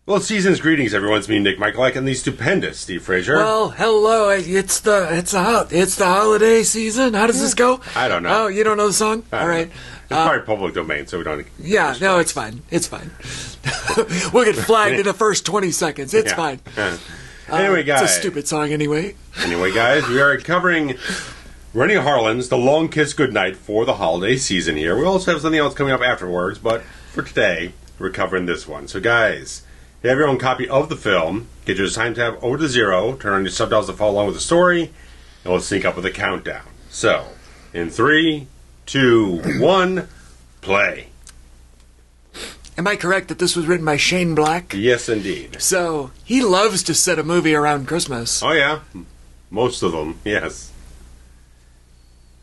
Well, season's greetings, everyone. It's me, Nick Michalak, and the stupendous Steve Frazier. Well, hello. It's the holiday season. How does this go? I don't know. Oh, you don't know the song? All right. It's probably public domain, so we don't... Yeah, no, it's fine. It's fine. We'll get flagged in the first 20 seconds. It's fine. Anyway, guys. It's a stupid song anyway. Anyway, guys, we are covering Renny Harlin's The Long Kiss Goodnight for the holiday season here. We also have something else coming up afterwards, but for today, we're covering this one. So, guys... you have your own copy of the film. Get your time tab over to 0. Turn on your subtitles to follow along with the story. And we'll sync up with a countdown. So, in 3, 2, 1, play. Am I correct that this was written by Shane Black? Yes, indeed. So, he loves to set a movie around Christmas. Oh, yeah. Most of them, yes.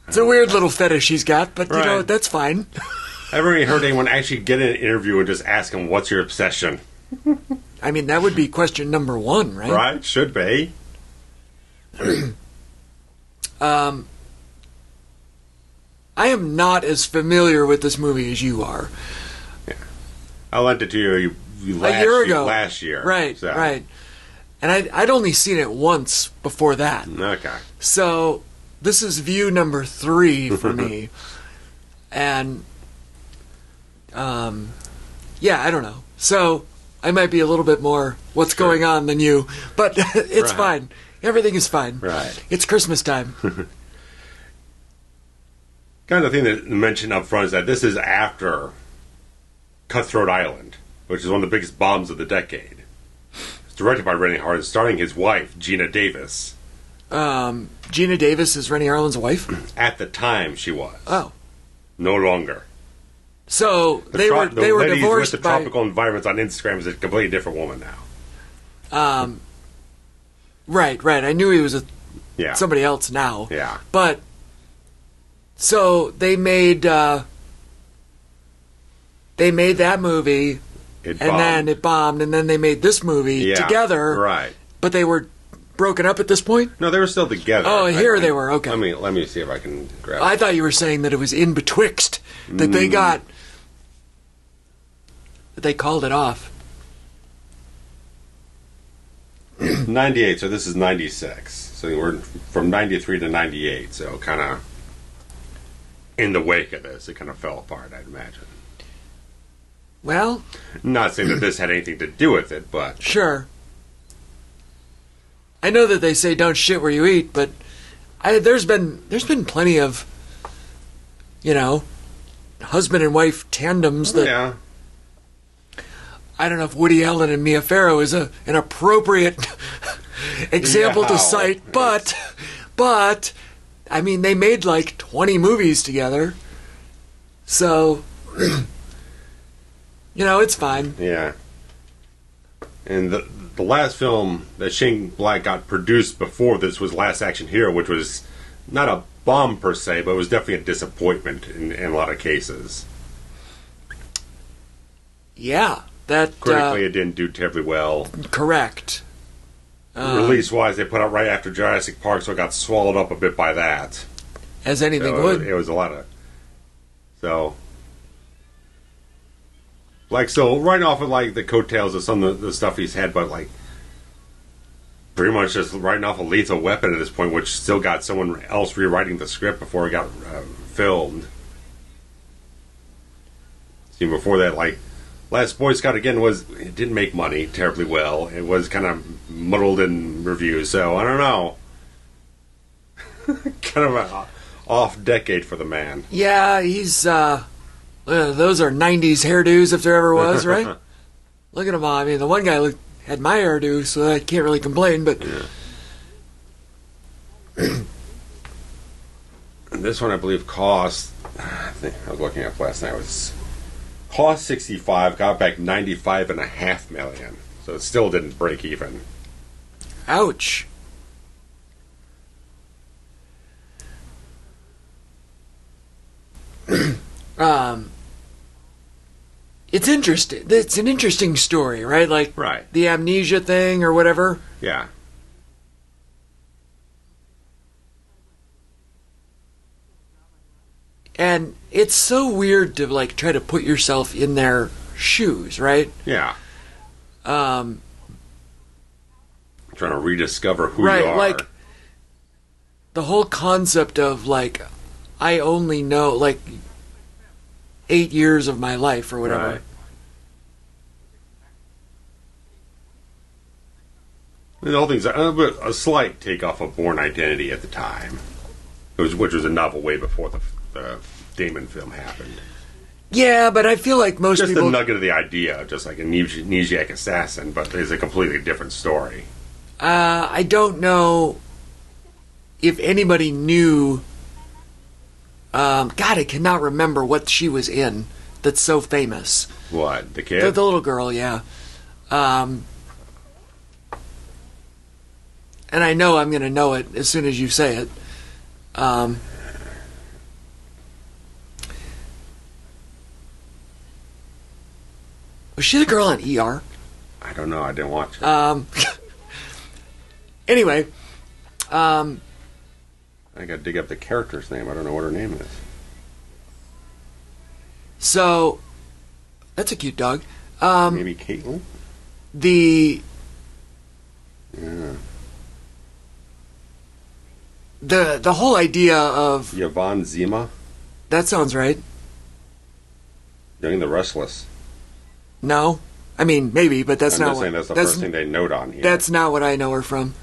It's a weird little fetish he's got, but, Right. you know, that's fine. I've already heard anyone actually get in an interview and just ask him, what's your obsession? I mean, that would be question number 1, right? Right? Should be. I am not as familiar with this movie as you are. Yeah. I lent it to you A year ago. last year. Right, so. right. And I'd only seen it once before that. Okay. So, this is view number 3 for me. And, yeah, I don't know. So, I might be a little bit more what's going on than you, but it's fine. Everything is fine. Right. It's Christmas time. Kind of thing to mention up front is that this is after Cutthroat Island, which is one of the biggest bombs of the decade. It's directed by Renny Harlin, starring his wife, Geena Davis. Geena Davis is Renny Harlin's wife? At the time, she was. Oh. No longer. So, they were lady divorced with the tropical environments on Instagram is a completely different woman now. Right. I knew he was Yeah. somebody else now. Yeah. But, so, they made that movie, It and then bombed. it bombed, and then they made this movie together. Right. But they were broken up at this point? No, they were still together. Oh, here they were, okay. Let me see if I can grab I thought you were saying that it was in betwixt, that they got... They called it off. 98, so this is 96. So we're from 93 to 98, so kind of in the wake of this, it kind of fell apart, I'd imagine. Well... Not saying that this had anything to do with it, but... Sure. I know that they say don't shit where you eat, but there's been plenty of, you know, husband and wife tandems that... Yeah. I don't know if Woody Allen and Mia Farrow is an appropriate example to cite, but I mean, they made like 20 movies together, so you know, it's fine. Yeah. And the last film that Shane Black got produced before this was Last Action Hero, which was not a bomb per se, but it was definitely a disappointment in a lot of cases. Yeah. That Critically, it didn't do terribly well. Correct. Release-wise, they put out right after Jurassic Park, so it got swallowed up a bit by that. As anything So would. It was a lot of... So... Like, so, right off of, like, the coattails of some of the stuff he's had, but, like... Pretty much just writing off a Lethal Weapon at this point, which still got someone else rewriting the script before it got filmed. See, before that, like... Last Boy Scout, again, it didn't make money terribly well. It was kind of muddled in reviews, so I don't know. Kind of an off decade for the man. Yeah, he's, those are 90s hairdos if there ever was, right? Look at him all. I mean, the one guy had my hairdo, so I can't really complain, but... Yeah. And this one, I believe, cost... I think I was looking up last night. It was... Cost $65, got back $95.5 million. So it still didn't break even. Ouch. It's interesting. It's an interesting story, right? Like the amnesia thing or whatever. Yeah. And it's so weird to like try to put yourself in their shoes, right? Yeah. Trying to rediscover who right, you are. like the whole concept of like I only know like 8 years of my life or whatever. Right. The whole thing's a slight takeoff of Born Identity at the time, which was a novel way before the Damon film happened. Yeah, but I feel like most Just people... the nugget of the idea, just like a amnesiac assassin, but it's a completely different story. I don't know if anybody knew... God, I cannot remember what she was in that's so famous. What, the kid? The little girl, yeah. And I know I'm going to know it as soon as you say it. Was she the girl on ER? I don't know. I didn't watch it. Anyway. I got to dig up the character's name. I don't know what her name is. So, that's a cute dog. Maybe Caitlin? Yeah. The whole idea of... Yvonne Zima? That sounds right. Young and the Restless. No. I mean, maybe, but that's I'm not just what... saying that's the first thing they note on here. That's not what I know her from.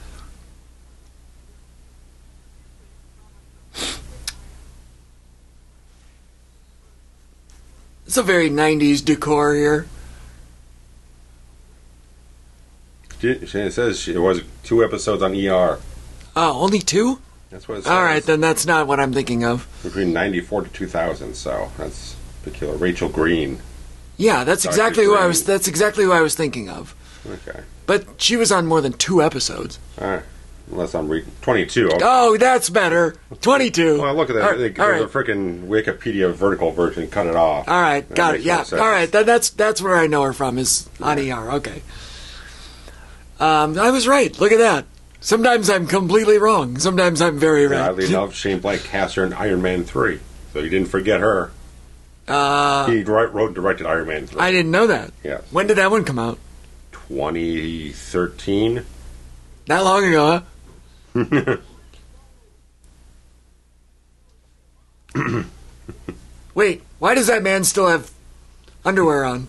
It's a very 90s decor here. It says it was 2 episodes on ER. Oh, only 2? That's what it says. All right, then that's not what I'm thinking of. Between 94 to 2000, so that's peculiar. Rachel Green. Yeah, that's Dr. exactly who I Green. was. That's exactly who I was thinking of. Okay. But she was on more than 2 episodes. All right. Unless I'm reading 22. Okay. Oh, that's better. 22. Well, look at that. All right. The freaking Wikipedia vertical version cut it off. All right, That got it. makes more Yeah. sense. All right, that's where I know her from is on ER. Okay. I was right. Look at that. Sometimes I'm completely wrong. Sometimes I'm very right. Oddly enough, Shane Black cast her in Iron Man 3. So you didn't forget her. He wrote and directed Iron Man 3. I didn't know that. Yes. When did that one come out? 2013. That long ago, huh? Wait, why does that man still have underwear on?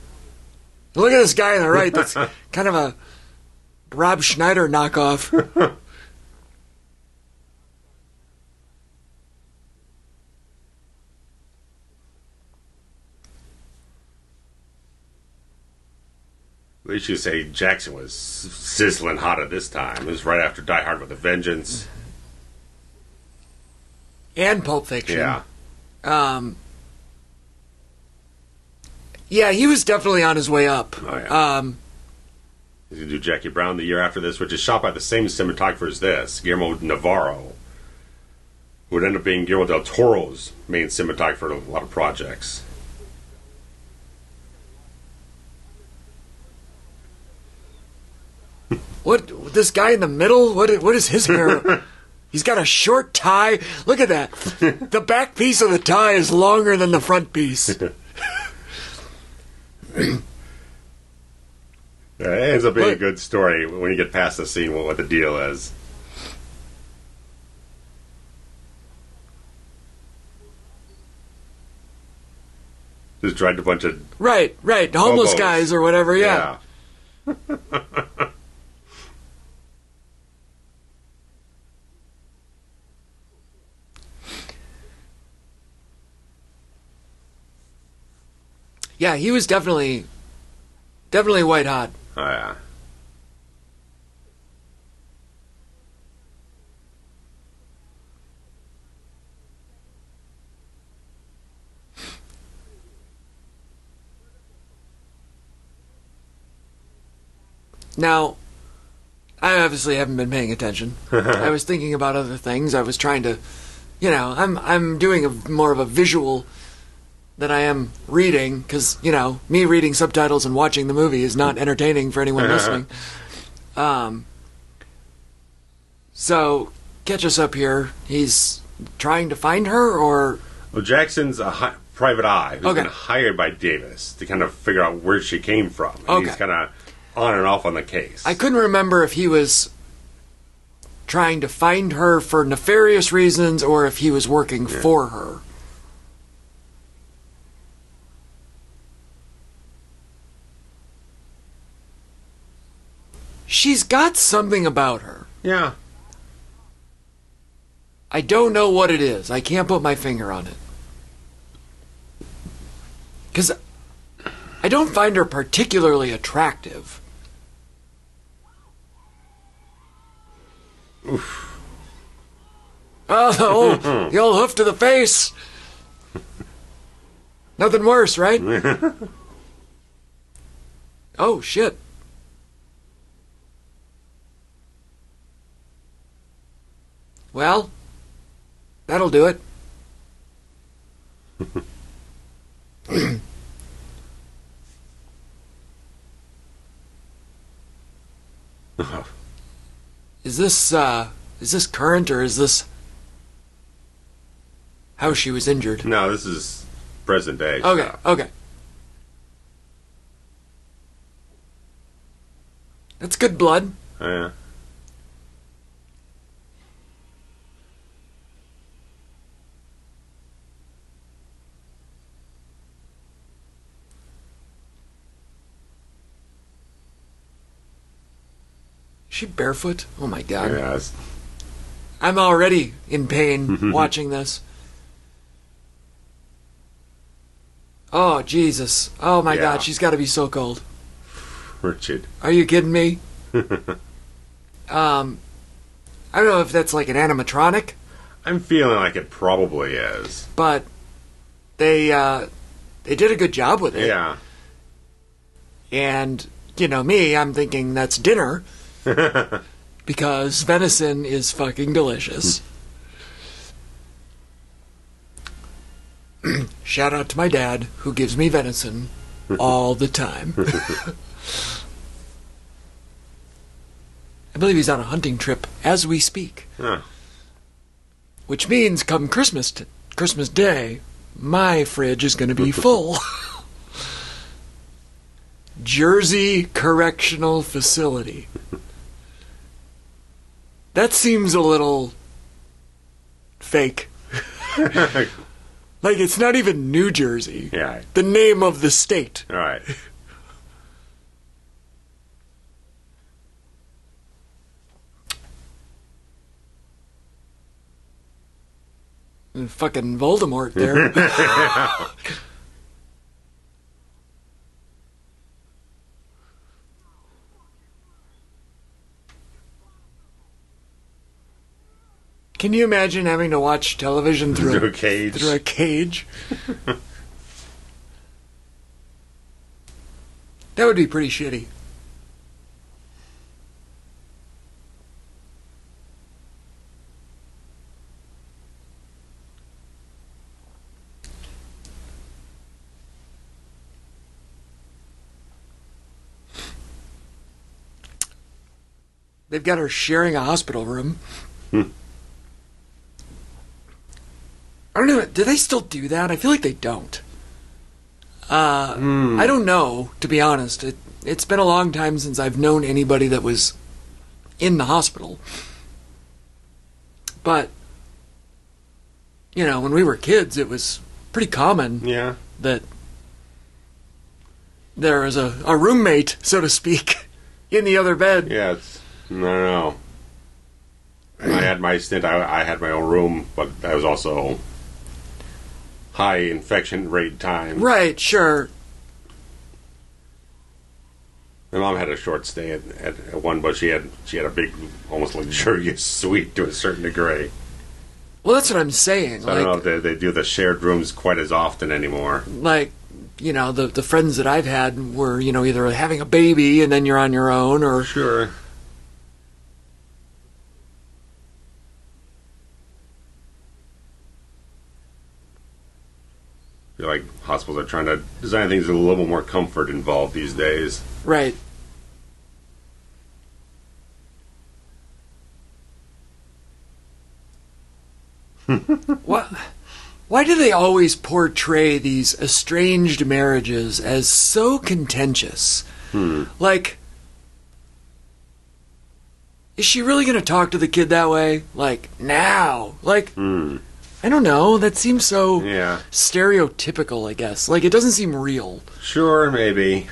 Look at this guy on the right that's kind of a Rob Schneider knockoff. At least you say Jackson was sizzling hot at this time. It was right after Die Hard with a Vengeance. And Pulp Fiction. Yeah. Yeah, he was definitely on his way up. Oh, yeah. He's going to do Jackie Brown the year after this, which is shot by the same cinematographer as this, Guillermo Navarro, who would end up being Guillermo del Toro's main cinematographer in a lot of projects. What? This guy in the middle? What is his hair? He's got a short tie. Look at that. The back piece of the tie is longer than the front piece. It ends up being a good story when you get past the scene what the deal is. Just dragged a bunch of Right. Homeless hobos. guys or whatever, yeah. Yeah, he was definitely white hot. Oh, yeah. Now, I obviously haven't been paying attention. I was thinking about other things. I was trying to, I'm doing more of a visual than I am reading, because, me reading subtitles and watching the movie is not entertaining for anyone listening. So, catch us up here. He's trying to find her, or... Well, Jackson's a private eye who's Okay. been hired by Davis to kind of figure out where she came from. And Okay. he's kind of on and off on the case. I couldn't remember if he was trying to find her for nefarious reasons or if he was working for her. She's got something about her. Yeah. I don't know what it is. I can't put my finger on it. Because I don't find her particularly attractive. Oof. Oh, the old hoof to the face. Nothing worse, right? Oh, shit. Well, that'll do it. Is this current or is this how she was injured? No, this is present day. Okay, stuff. okay. That's good blood. Yeah. Is she barefoot? Oh my god. Yes. I'm already in pain watching this. Oh, Jesus. Oh my god, she's got to be so cold. Richard. Are you kidding me? I don't know if that's like an animatronic, I'm feeling like it probably is. but they did a good job with it. Yeah. And, you know me, I'm thinking that's dinner. Because venison is fucking delicious. Shout out to my dad, who gives me venison all the time. I believe he's on a hunting trip as we speak. Huh. Which means come Christmas Day, my fridge is going to be full. Jersey Correctional Facility. That seems a little fake. Like, it's not even New Jersey. Yeah. The name of the state. All right. And fucking Voldemort there. Can you imagine having to watch television through a cage? Through a cage? That would be pretty shitty. They've got her sharing a hospital room. I don't know. Do they still do that? I feel like they don't. I don't know, to be honest. It's been a long time since I've known anybody that was in the hospital. But, you know, when we were kids, it was pretty common that there was a roommate, so to speak, in the other bed. Yeah, I don't know. I had my stint. I had my own room, but that was also high infection rate time. Right, sure. My mom had a short stay at one, but she had a big, almost luxurious suite to a certain degree. Well, that's what I'm saying. So I don't know if they do the shared rooms quite as often anymore. Like, you know, the friends that I've had were, you know, either having a baby and then you're on your own, or Sure. I feel like hospitals are trying to design things with a little more comfort involved these days. right. Why do they always portray these estranged marriages as so contentious? Like, is she really going to talk to the kid that way? Like, now? Like, I don't know. That seems so stereotypical, I guess. Like, it doesn't seem real. Sure, maybe.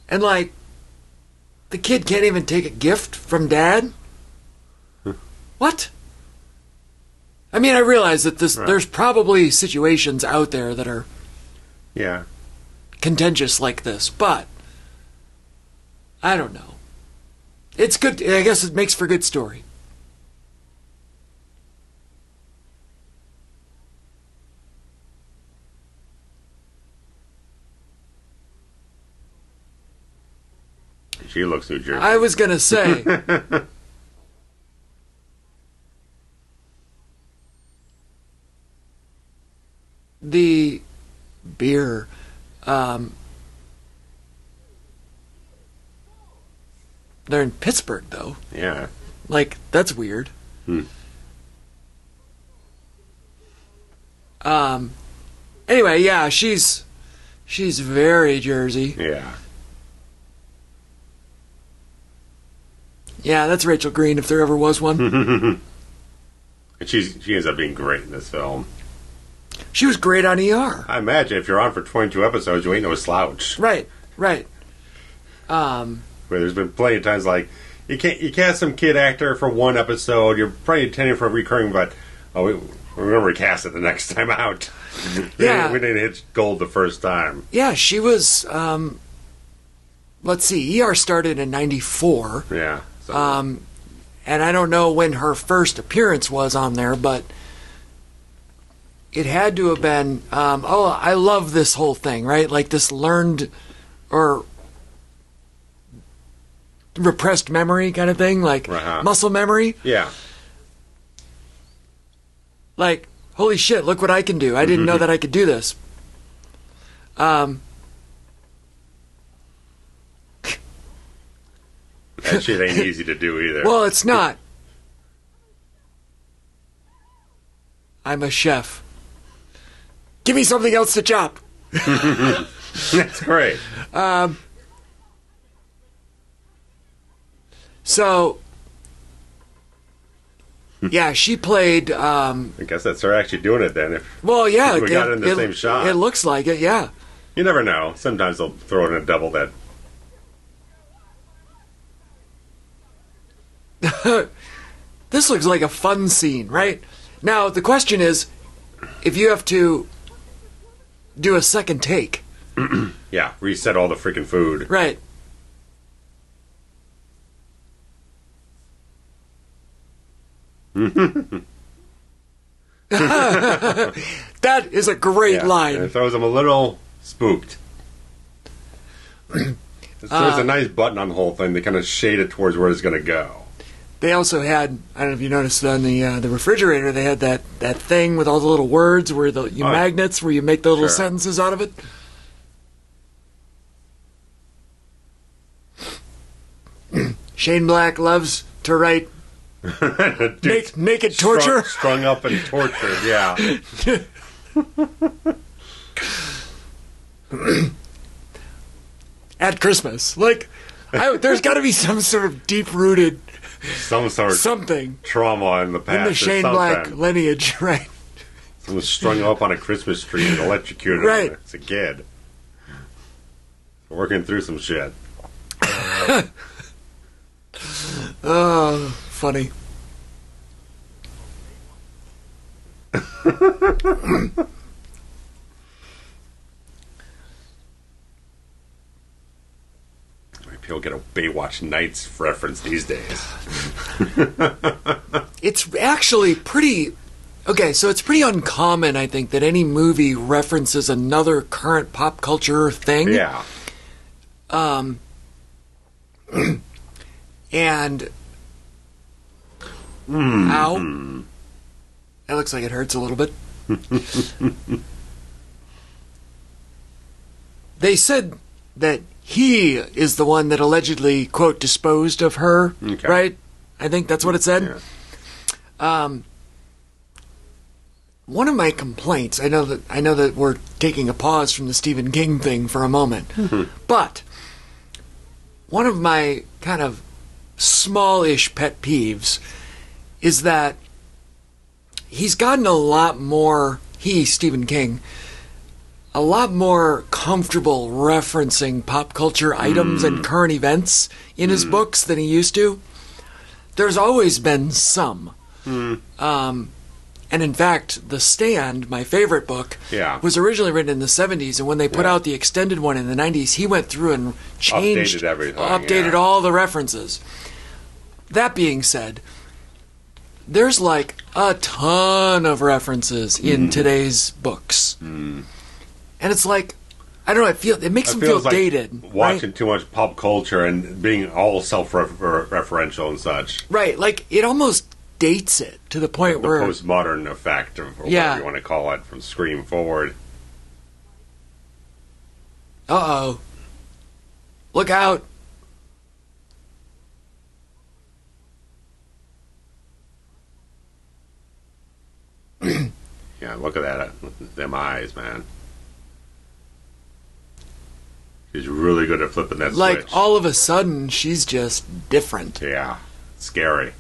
And, like, the kid can't even take a gift from Dad? What? I mean, I realize that there's probably situations out there that are contentious like this, but I don't know. It's good. I guess it makes for a good story. She looks New Jersey. I was going to say. The beer. They're in Pittsburgh, though. Yeah. Like, that's weird. Anyway, yeah, she's very Jersey. Yeah. Yeah, that's Rachel Green, if there ever was one. And she ends up being great in this film. She was great on ER. I imagine if you're on for 22 episodes, you ain't no slouch. Right. Where there's been plenty of times like you cast some kid actor for one episode, you're probably intending for a recurring, but we're gonna recast it the next time out. We didn't hit gold the first time. Yeah, she was. Let's see, ER started in '94. Yeah. So. And I don't know when her first appearance was on there, but it had to have been. I love this whole thing, right? Like this learned or repressed memory kind of thing, like muscle memory. Yeah. Like, holy shit, look what I can do. I didn't know that I could do this. That shit ain't easy to do either. Well, it's not. I'm a chef. Give me something else to chop. That's great. So, yeah, she played. I guess that's her actually doing it then. If we got it in the same shot. It looks like it, yeah. You never know. Sometimes they'll throw in a double that. This looks like a fun scene, right? Now, the question is, if you have to do a second take. Yeah, reset all the freaking food. Right. That is a great line. And it throws them a little spooked. There's a nice button on the whole thing that kind of shade it towards where it's going to go. They also had, I don't know if you noticed on the refrigerator, they had that thing with all the little words where magnets where you make the little sentences out of it. Shane Black loves to write naked torture. Strung up and tortured, yeah. At Christmas. Like, there's got to be some sort of deep-rooted something trauma in the past. In the Shane Black lineage, right? Someone strung up on a Christmas tree and electrocuted right. It's a kid. Working through some shit. Oh, funny. People get a Baywatch Nights reference these days. It's actually pretty... Okay, so it's pretty uncommon, I think, that any movie references another current pop culture thing. Yeah. And... Ow. That looks like it hurts a little bit. They said that he is the one that allegedly, quote, disposed of her, Okay. right? I think that's what it said. Yeah. One of my complaints, I know that we're taking a pause from the Stephen King thing for a moment, but one of my kind of smallish pet peeves is that he's gotten a lot more, Stephen King, a lot more comfortable referencing pop culture items and current events in his books than he used to. There's always been some. And in fact, The Stand, my favorite book, was originally written in the 70s, and when they put out the extended one in the 90s, he went through and changed, updated everything, updated all the references. That being said, there's like a ton of references in today's books. And it's like, I don't know, it makes them feel like dated. Watching too much pop culture and being all self-referential and such. Right, like it almost dates it to the point where... The postmodern effect, or whatever you want to call it, from Scream forward. Uh-oh. Look out. Yeah, look at that. Them eyes, man. She's really good at flipping that like, switch. all of a sudden, she's just different. Yeah. Scary.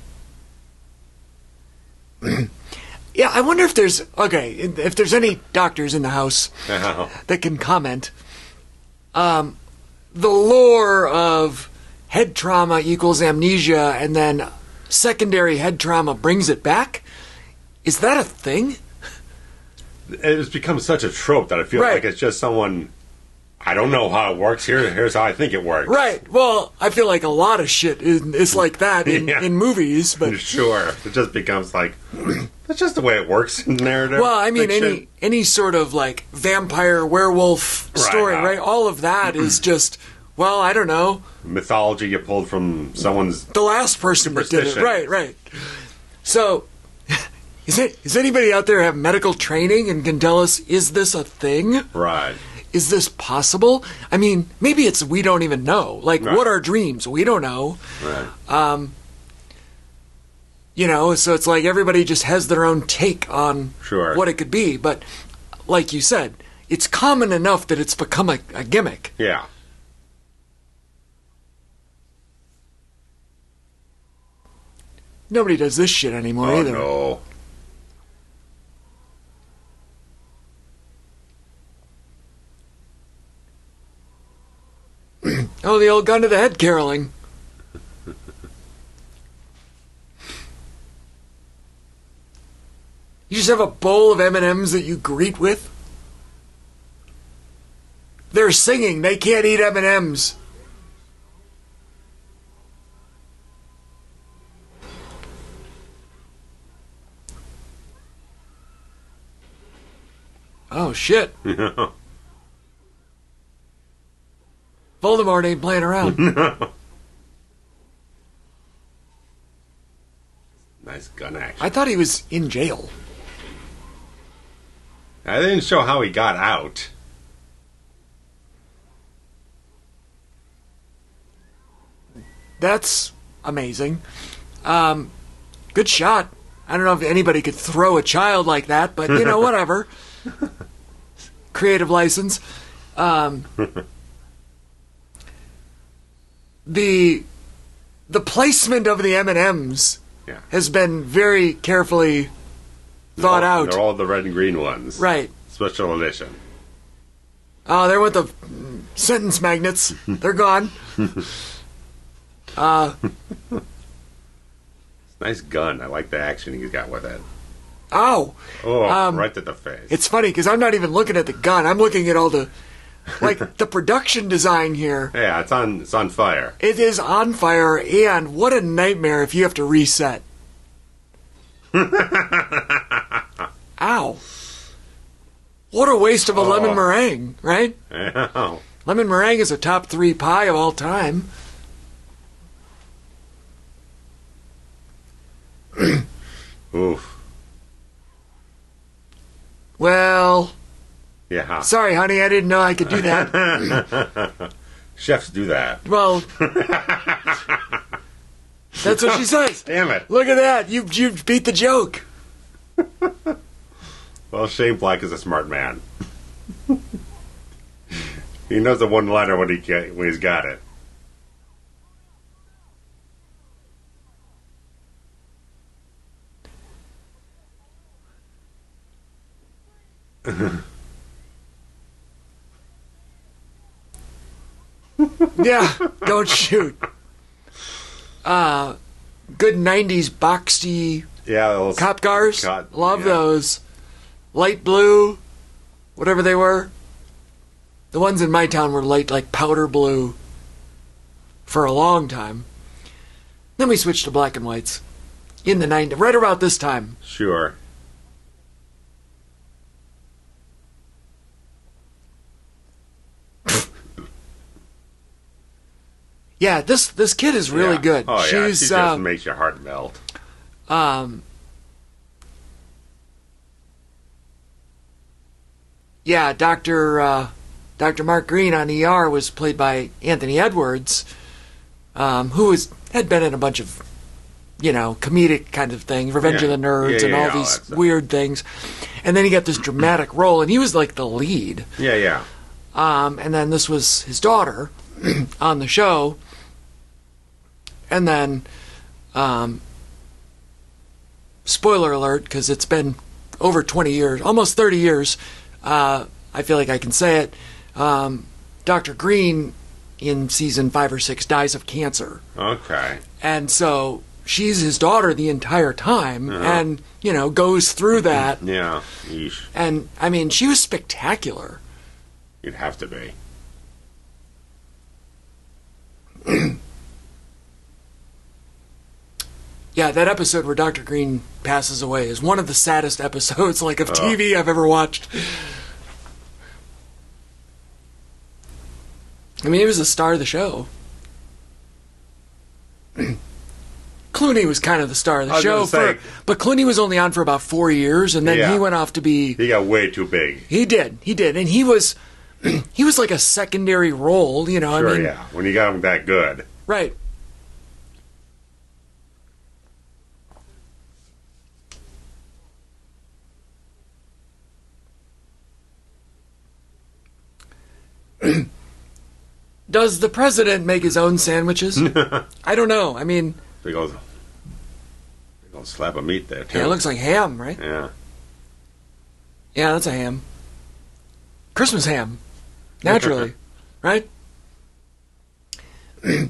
Yeah, I wonder if there's... Okay, if there's any doctors in the house that can comment. The lore of head trauma equals amnesia, and then secondary head trauma brings it back? Is that a thing? It's become such a trope that I feel like it's just someone... I don't know how it works. Here's how I think it works. Right. Well, I feel like a lot of shit is like that in movies, but sure, it just becomes like that's just the way it works in narrative. Well, I mean, fiction. any sort of like vampire werewolf story, right? All of that is just, well, I don't know, mythology you pulled from someone's the last person that did it. Right. So, is anybody out there have medical training and can tell us, is this a thing? Right. Is this possible? I mean, maybe it's we don't even know. Like, what are dreams? We don't know. Right. You know, so it's like everybody just has their own take on what it could be. But, like you said, it's common enough that it's become a gimmick. Yeah. Nobody does this shit anymore either. No. Oh, the old gun to the head caroling. You just have a bowl of M&Ms that you greet with? They're singing. They can't eat M&Ms. Oh, shit. Voldemort ain't playing around. Nice gun action. I thought he was in jail. I didn't show how he got out. That's amazing. Good shot. I don't know if anybody could throw a child like that, but, you know, whatever. Creative license. The placement of the M&Ms has been very carefully thought out. They're all the red and green ones. Right. Special edition. Oh, there went the sentence magnets. They're gone. Nice gun. I like the action he's got with it. Ow. Oh, right to the face. It's funny because I'm not even looking at the gun. I'm looking at all the... Like, the production design here. Yeah, it's on fire. It is on fire, and what a nightmare if you have to reset. Ow. What a waste of a lemon meringue, right? Ow. Lemon meringue is a top 3 pie of all time. Oof. Well... Yeah. Sorry, honey, I didn't know I could do that. Chefs do that. Well, that's what she says. Damn it. Look at that. You beat the joke. Well, Shane Black is a smart man. He knows the one-liner when he's got it. Yeah, don't shoot. Good 90s boxy cop cars. Love those. Light blue, whatever they were. The ones in my town were light, like powder blue for a long time. Then we switched to black and whites in the 90s, right around this time. Sure. Yeah, this kid is really good. Oh, yeah. She just makes your heart melt. Yeah, Dr. Mark Green on ER was played by Anthony Edwards, who had been in a bunch of, comedic kind of things, Revenge of the Nerds and all these weird things. And then he got this dramatic role, and he was like the lead. Yeah, yeah. And then this was his daughter on the show. And then, spoiler alert, because it's been over 20 years, almost 30 years, I feel like I can say it, Dr. Green in season 5 or 6 dies of cancer. Okay. And so she's his daughter the entire time and, goes through that. Yeah. Yeesh. And, I mean, she was spectacular. You'd have to be. Yeah, that episode where Dr. Green passes away is one of the saddest episodes, of TV I've ever watched. I mean, he was the star of the show. Clooney was kind of the star of the show, but Clooney was only on for about 4 years, and then he went off to be... He got way too big. He did, and he was like a secondary role, Sure, I mean, yeah, when you got him that good. Right. Does the president make his own sandwiches? I don't know. I mean... Big old slab of meat there, too. Yeah, it looks like ham, right? Yeah. Yeah, that's a ham. Christmas ham. Naturally. Right? I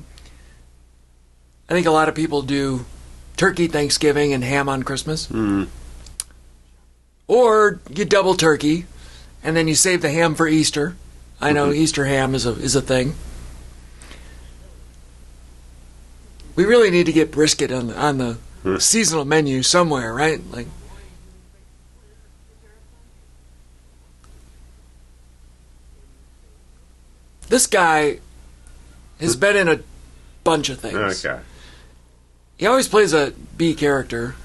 think a lot of people do turkey Thanksgiving and ham on Christmas. Mm. Or you double turkey, and then you save the ham for Easter. I know Easter ham is a thing. We really need to get brisket on the seasonal menu somewhere, right? This guy has been in a bunch of things. Okay. He always plays a B character.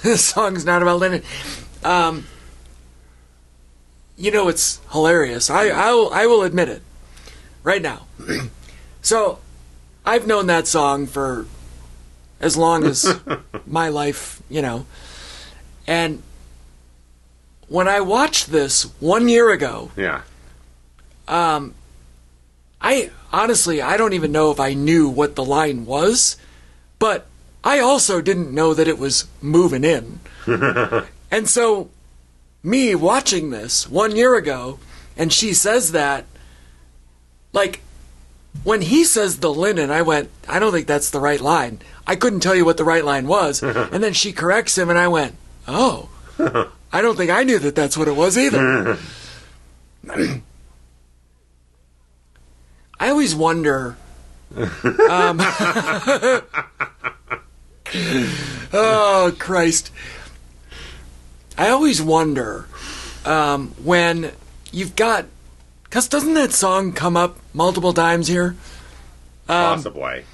This song's not about Lennon. It's hilarious. I will admit it right now. So, I've known that song for as long as my life, And when I watched this 1 year ago, I honestly don't even know if I knew what the line was, but I also didn't know that it was moving in. And so, me watching this 1 year ago, and she says that, when he says the linen, I went, I don't think that's the right line. I couldn't tell you what the right line was. And then she corrects him, and I went, oh, I don't think I knew that that's what it was either. I always wonder... oh, Christ. I always wonder when you've got, because doesn't that song come up multiple times here? Possibly.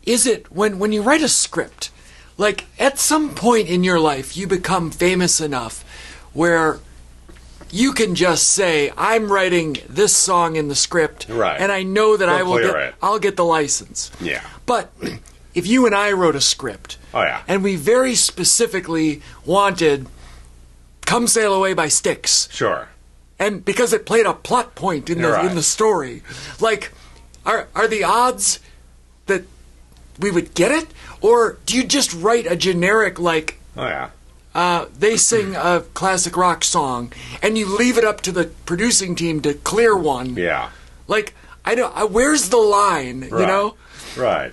Is it when you write a script, like at some point in your life you become famous enough where you can just say, I'm writing this song in the script, right, and I know that I'll get the license. Yeah. But if you and I wrote a script, and we very specifically wanted Come Sail Away by Styx. Sure. And because it played a plot point in the story, like, are the odds that we would get it? Or do you just write a generic, like, they sing a classic rock song, and you leave it up to the producing team to clear one? Yeah. Like, where's the line, you know? Right.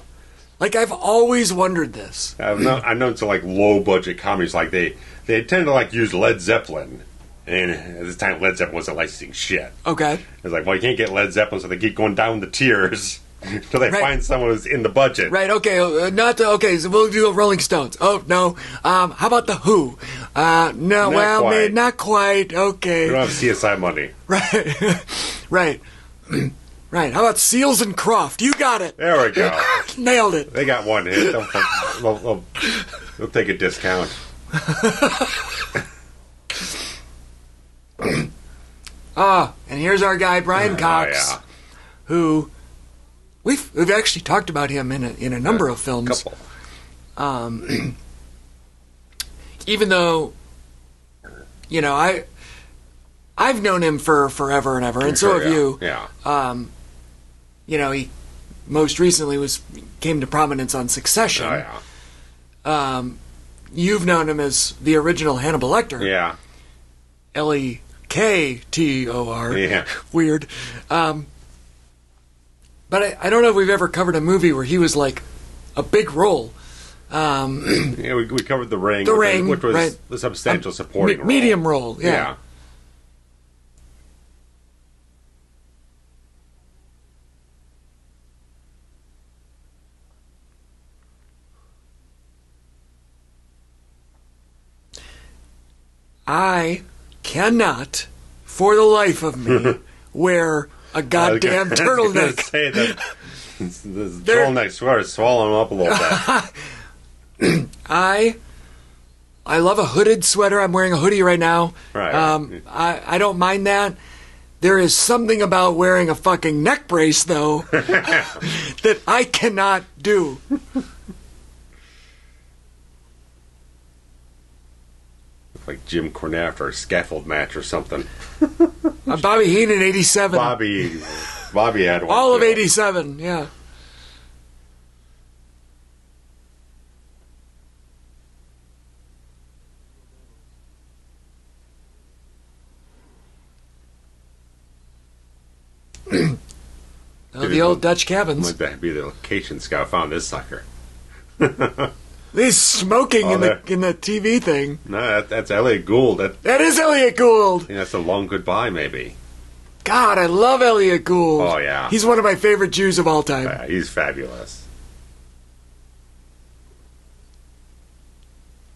Like, I've always wondered this. I've known to, like, low-budget comedies, like, they tend to, like, use Led Zeppelin. And at this time, Led Zeppelin wasn't licensing shit. Okay. It's like, well, you can't get Led Zeppelin, so they keep going down the tiers until they find someone who's in the budget. Right, okay. So we'll do Rolling Stones. Oh, no. How about The Who? No, not quite. Okay. We don't have CSI money. Right. Right. Right. How about Seals and Croft? You got it. There we go. Nailed it. They got one hit. They'll take a discount. And here's our guy Brian Cox, who we've actually talked about him in a number of films. Couple. Even though, you know, I've known him for forever and ever, and so have you. Yeah. You know, he most recently came to prominence on Succession. Oh yeah. You've known him as the original Hannibal Lecter. Yeah. Lektor. Yeah. Weird. But I don't know if we've ever covered a movie where he was like a big role. Yeah, we covered The Ring. Which was the substantial supporting role. Medium role, yeah. I cannot, for the life of me, wear a goddamn turtleneck. I was say that the turtleneck sweater is swallowing them up a little bit. I love a hooded sweater. I'm wearing a hoodie right now. Right. I don't mind that. There is something about wearing a fucking neck brace, though, that I cannot do. Like Jim Cornette after a scaffold match or something. Bobby Heenan, 87. Bobby had one. All of 87, yeah. The old Dutch cabins. Might that be the location scout found this sucker? He's smoking in the TV thing. No, that's Elliot Gould. That is Elliot Gould. Yeah, that's a long goodbye, maybe. God, I love Elliot Gould. Oh, yeah. He's one of my favorite Jews of all time. Yeah, he's fabulous.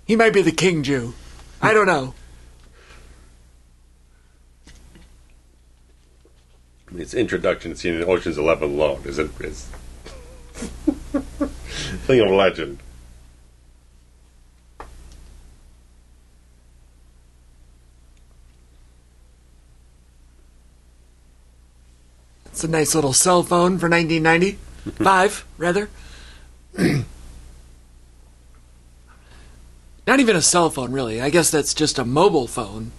He might be the king Jew. I don't know. Its introduction scene in Ocean's 11 alone is thing of legend. It's a nice little cell phone for 1995, rather. Not even a cell phone, really. I guess that's just a mobile phone.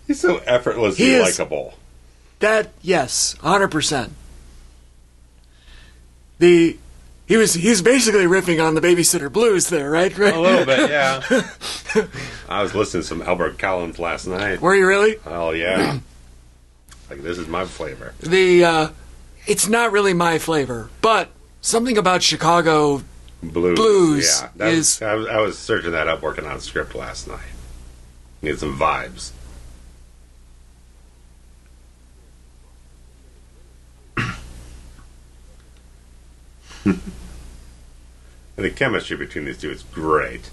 He's so effortlessly likable. Yes, 100%. He's basically riffing on the Babysitter Blues there, right? A little bit, yeah. I was listening to some Albert Collins last night. Were you really? Oh yeah. Like, this is my flavor. It's not really my flavor, but something about Chicago Blues Yeah, I was searching that up working on a script last night. Need some vibes. And the chemistry between these two is great.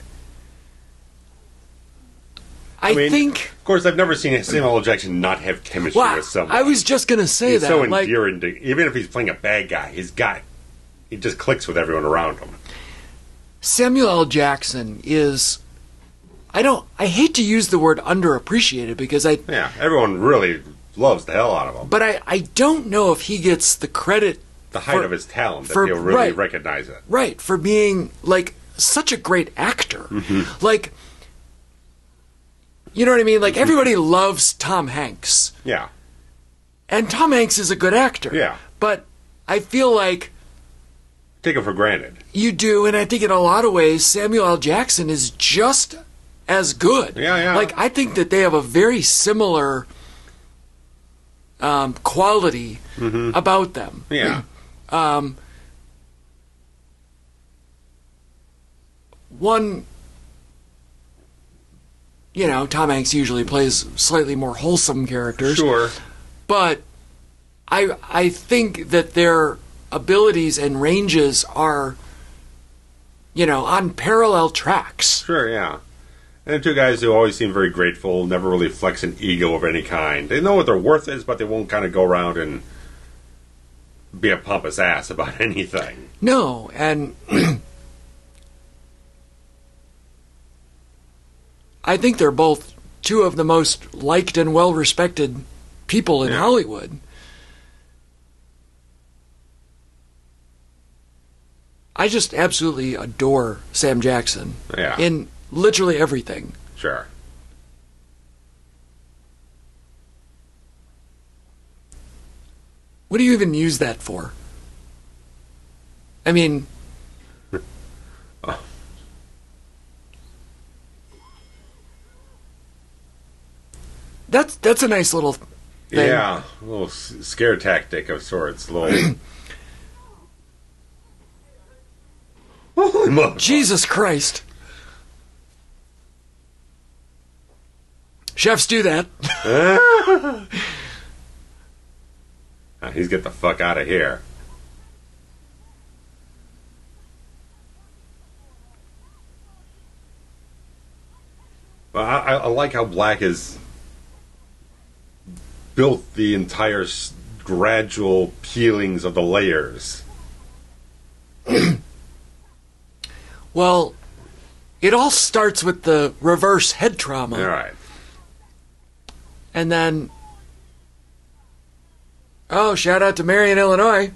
I think... Of course, I've never seen Samuel L. Jackson not have chemistry with someone. I was just going to say he's that. so endearing. Even if he's playing a bad guy, he just clicks with everyone around him. Samuel L. Jackson is... I hate to use the word underappreciated because Yeah, everyone really loves the hell out of him. But I don't know if he gets the credit... The height of his talent, that he'll really recognize it. Right, for being, like, such a great actor. Mm-hmm. Like... You know what I mean? Like, everybody loves Tom Hanks. Yeah. And Tom Hanks is a good actor. Yeah. But I feel like... Take it for granted. You do, and I think in a lot of ways, Samuel L. Jackson is just as good. Yeah. Like, I think that they have a very similar quality about them. Yeah. One... You know, Tom Hanks usually plays slightly more wholesome characters. Sure. But I think that their abilities and ranges are, you know, on parallel tracks. Sure, yeah. And two guys who always seem very grateful, never really flex an ego of any kind. They know what their worth is, but they won't kind of go around and be a pompous ass about anything. No, and... I think they're both two of the most liked and well-respected people in Hollywood. I just absolutely adore Sam Jackson. Yeah. In literally everything. Sure. What do you even use that for? I mean... That's a nice little thing. Yeah, a little scare tactic of sorts. A little... Jesus Christ. Chefs do that. He's get the fuck out of here. Well, I like how Black is... built the entire gradual peelings of the layers. Well, it all starts with the reverse head trauma. All right. And then... Oh, shout out to Marion, Illinois.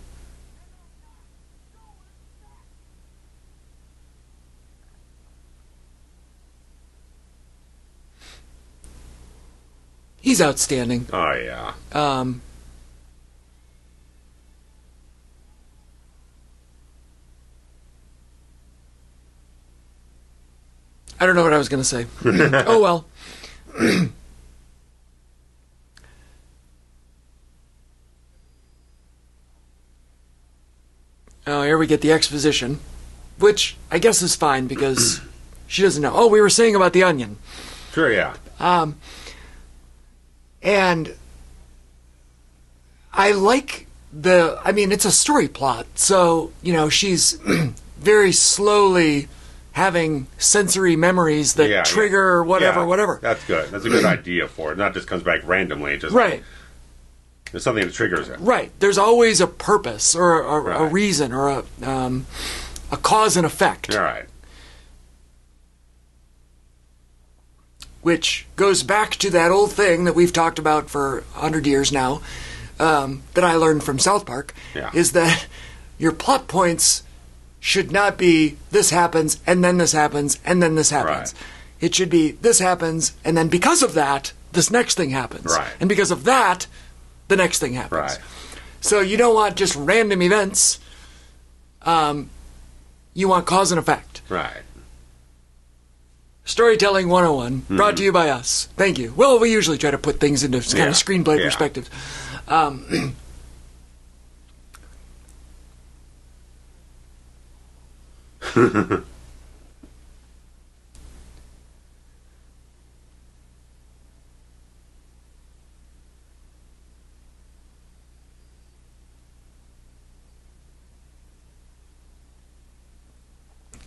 He's outstanding. Oh, yeah. I don't know what I was going to say. Oh, well. Oh, here we get the exposition, which I guess is fine because she doesn't know. Oh, we were saying about the onion. Sure, yeah. And I like it's a story plot. So, you know, she's very slowly having sensory memories that trigger whatever. That's good. That's a good idea for it. Not just comes back randomly. It just right. There's something that triggers it. Right. There's always a purpose or a reason or a cause and effect. All right. Which goes back to that old thing that we've talked about for 100 years now, that I learned from South Park, is that your plot points should not be this happens, and then this happens, and then this happens. Right. It should be this happens, and then because of that, this next thing happens. Right. And because of that, the next thing happens. Right. So you don't want just random events. You want cause and effect. Right. Storytelling 101, brought to you by us. Thank you. Well, we usually try to put things into kind of screenplay perspective.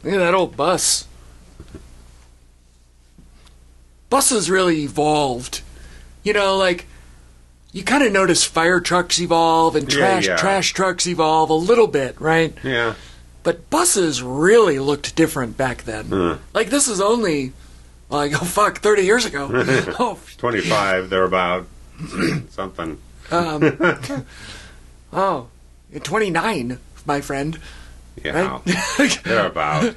Look at that old bus. Buses really evolved. You know, like, you kind of notice fire trucks evolve and trash trucks evolve a little bit, right? Yeah. But buses really looked different back then. Like, this is only, like, 30 years ago. 25, they're about something. 29, my friend. Yeah, right? they're about.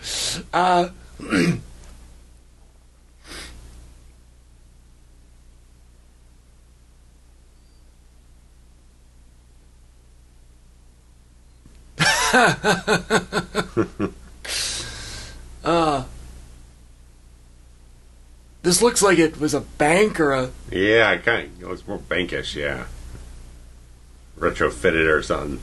This looks like it was a bank or a... Yeah, it looks more bankish, yeah. Retrofitted or something.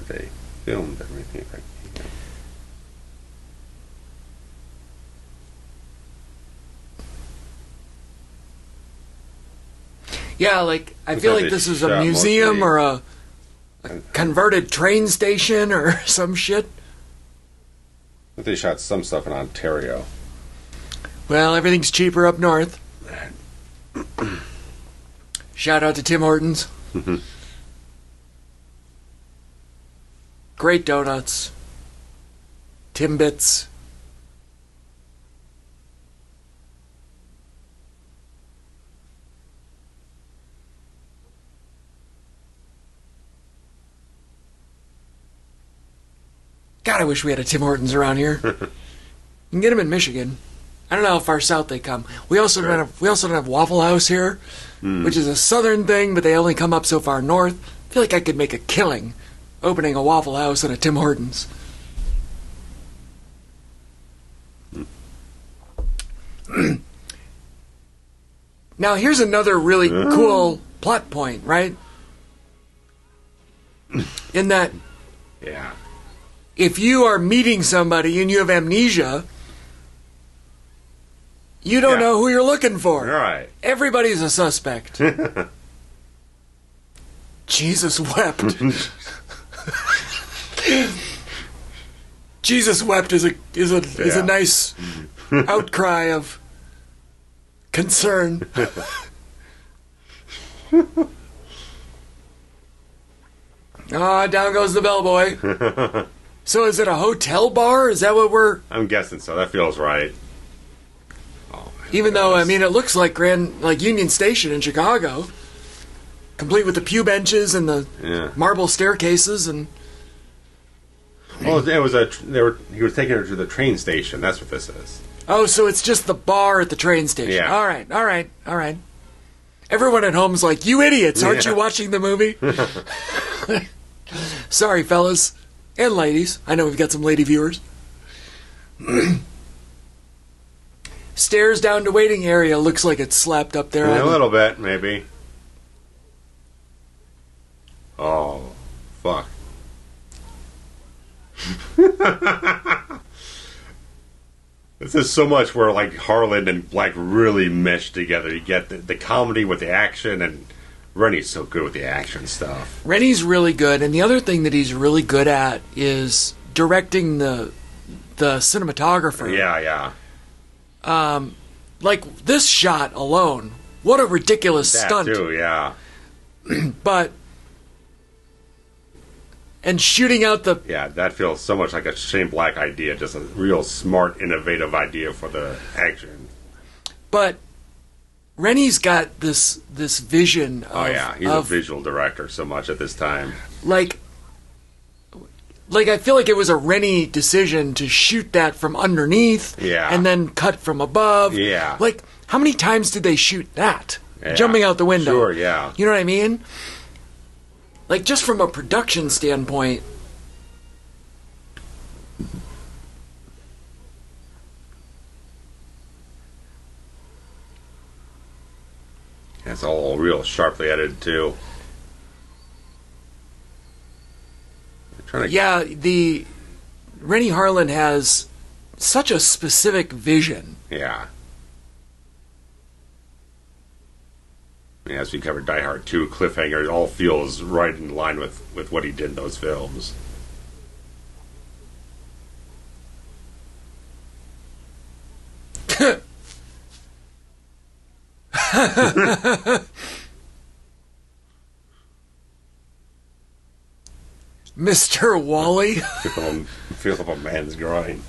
They filmed everything. Yeah, like, I feel like this is a museum or a converted train station or some shit. But they shot some stuff in Ontario. Well, everything's cheaper up north. Shout out to Tim Hortons. Great donuts. Timbits. God, I wish we had a Tim Hortons around here. You can get them in Michigan. I don't know how far south they come. We also don't have Waffle House here, which is a southern thing, but they only come up so far north. I feel like I could make a killing opening a Waffle House and a Tim Hortons. Now, here's another really cool plot point, right? In that, yeah, if you are meeting somebody and you have amnesia, you don't know who you're looking for. Right. Everybody's a suspect. Jesus wept. Jesus wept is a nice outcry of concern. Down goes the bellboy. So is it a hotel bar? Is that what we're... I'm guessing so. That feels right. Oh, even though, I mean, it looks like Union Station in Chicago. Complete with the pew benches and the marble staircases and... Well, he was taking her to the train station. That's what this is. Oh, so it's just the bar at the train station. Yeah. All right. Everyone at home's like, you idiots, aren't you watching the movie? Sorry, fellas. And ladies. I know we've got some lady viewers. Stairs down to waiting area looks like it's slapped up there. A little bit, maybe. Oh, fuck. This is so much where like Harlin and Black really mesh together. You get the comedy with the action, and Renny's so good with the action stuff. Renny's really good, and the other thing that he's really good at is directing the cinematographer. Yeah. Like this shot alone, what a ridiculous stunt. That too, yeah. But and shooting out the... Yeah, that feels so much like a Shane Black idea. Just a real smart, innovative idea for the action. But Renny's got this vision of... Oh, yeah. He's a visual director so much at this time. Like, I feel like it was a Renny decision to shoot that from underneath and then cut from above. Yeah. Like, how many times did they shoot that? Yeah. Jumping out the window. Sure, yeah. You know what I mean? Like, just from a production standpoint... Yeah, It's all real sharply edited, too. Yeah, the Renny Harlin has such a specific vision. Yeah. As we covered Die Hard 2, Cliffhanger, it all feels right in line with what he did in those films. Mr. Wally. Feel up a man's groin.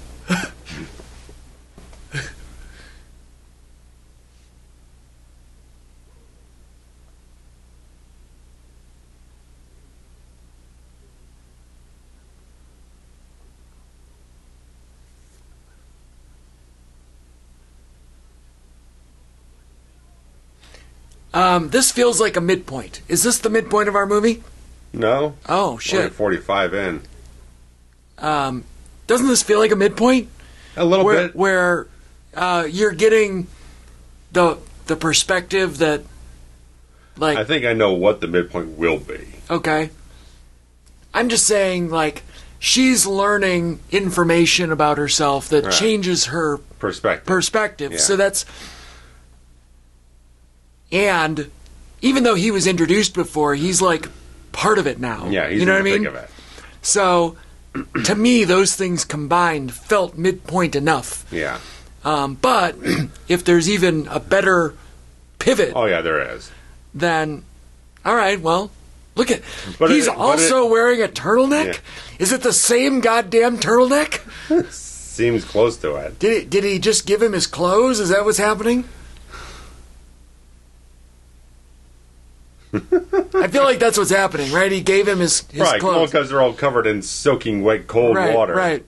This feels like a midpoint. Is this the midpoint of our movie? No. Oh, shit. Only 45 in. Doesn't this feel like a midpoint? A little bit. Where you're getting the perspective that, like... I think I know what the midpoint will be. Okay. I'm just saying, like, she's learning information about herself that changes her perspective. Yeah. So that's... And even though he was introduced before, he's, like, part of it now. Yeah, he's you know in what I the mean? thick of it. So, to me, those things combined felt midpoint enough. Yeah. But if there's even a better pivot... Oh, yeah, there is. Then, all right, well, look at... He's also wearing a turtleneck? Yeah. Is it the same goddamn turtleneck? Seems close to it. Did he just give him his clothes? Is that what's happening? I feel like that's what's happening, right? He gave him his right, clothes. Well, because they're all covered in soaking wet, cold water. Right.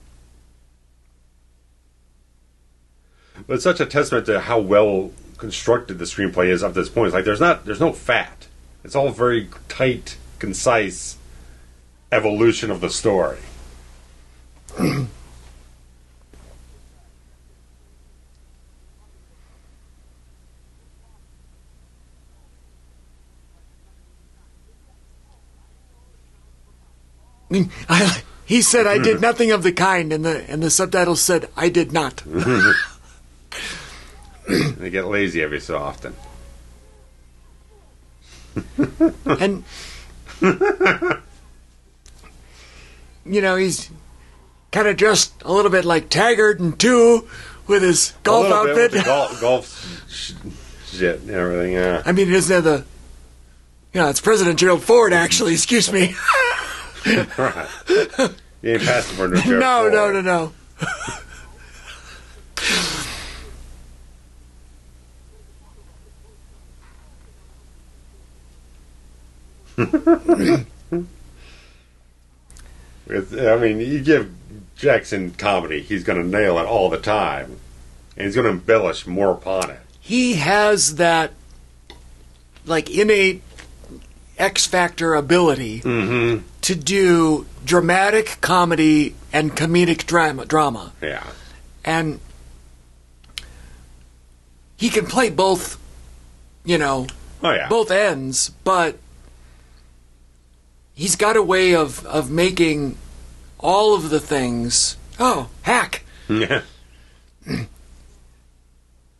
But it's such a testament to how well constructed the screenplay is up to this point. It's like there's no fat. It's all very tight, concise evolution of the story. He said, "I did nothing of the kind," and the subtitles said, "I did not." They get lazy every so often. And he's kind of dressed a little bit like Taggart and two with his golf outfit, with the golf shit and everything. Yeah. I mean, isn't that it's President Gerald Ford, actually. Excuse me. Right. You ain't passing for no Gerald Ford. No. You give Jackson comedy, he's going to nail it all the time. And he's going to embellish more upon it. He has that, like, innate X-Factor ability to do dramatic comedy and comedic drama. Yeah. And he can play both, both ends, but he's got a way of making all of the things... Oh, hack! Yeah.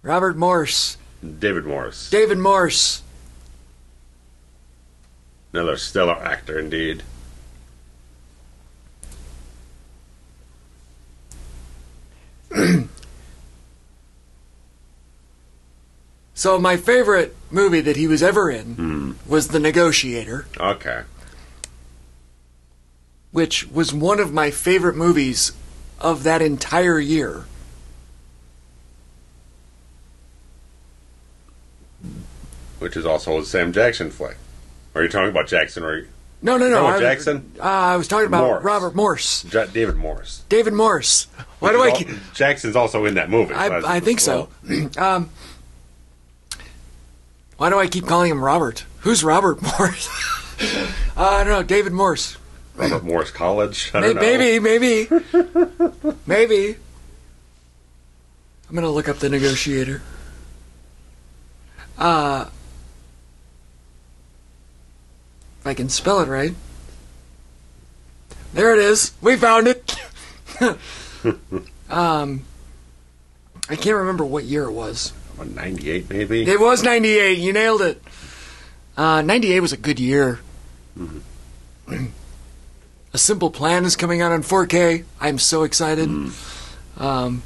Robert Morse. David Morse. Another stellar actor, indeed. So my favorite movie that he was ever in was The Negotiator. Okay. Which was one of my favorite movies of that entire year. Which is also a Sam Jackson flick. Are you talking about Jackson or... No. Jackson? I was talking about Morse. Robert Morse. David Morse. David Morse. Why do I keep... Jackson's also in that movie. I think so. Why do I keep calling him Robert? Who's Robert Morse? I don't know. David Morse. Robert Morse College? I don't know. Maybe. I'm going to look up The Negotiator. I can spell it right. There it is. We found it. I can't remember what year it was. 98 maybe? It was 98. You nailed it. 98 was a good year. Mm-hmm. A Simple Plan is coming out on 4K. I'm so excited. I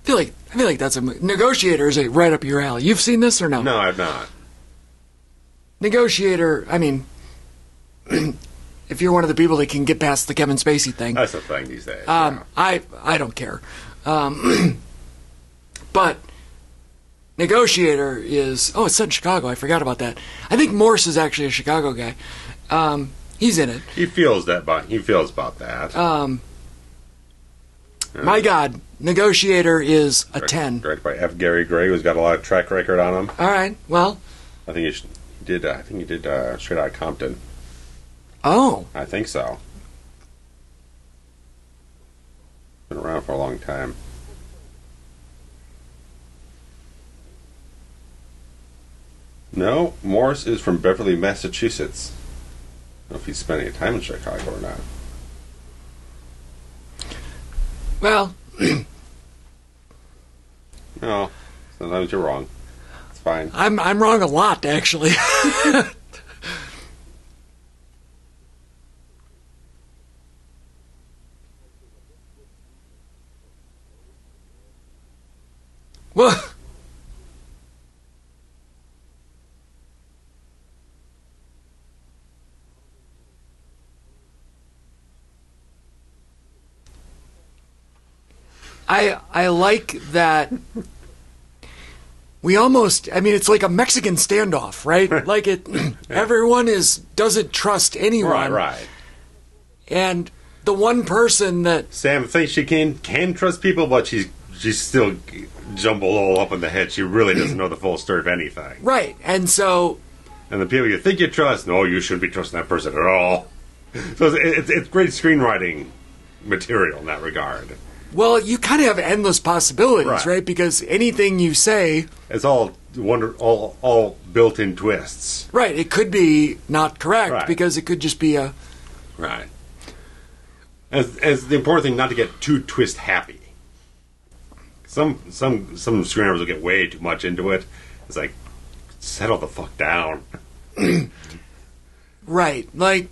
feel like that's Negotiator is right up your alley. You've seen this or no? No, I've not. Negotiator, I mean, if you're one of the people that can get past the Kevin Spacey thing. That's the thing these days. I don't care. But Negotiator is... Oh, it's set in Chicago. I forgot about that. I think Morse is actually a Chicago guy. He's in it. He feels about that. My God, Negotiator is a 10. Directed by F. Gary Gray, who's got a lot of track record on him. All right, well... I think he did Straight Outta Compton. Oh. I think so. Been around for a long time. No, Morse is from Beverly, Massachusetts. I don't know if he's spending time in Chicago or not. Well... No, sometimes you're wrong. It's fine. I'm wrong a lot, actually. Well... I like that we almost, I mean, it's like a Mexican standoff, right? Like everyone doesn't trust anyone. Right. And the one person that... Sam thinks she can trust people, but she's still jumbled all up in the head. She really doesn't know the full story of anything. Right, and so... And the people you think you trust, no, you shouldn't be trusting that person at all. So it's great screenwriting material in that regard. Well, you kind of have endless possibilities, right? Because anything you say... It's all built-in twists. Right, it could be not correct, because it could just be a... Right. As the important thing, not to get too twist-happy. Some screenwriters will get way too much into it. It's like, settle the fuck down. Right, like,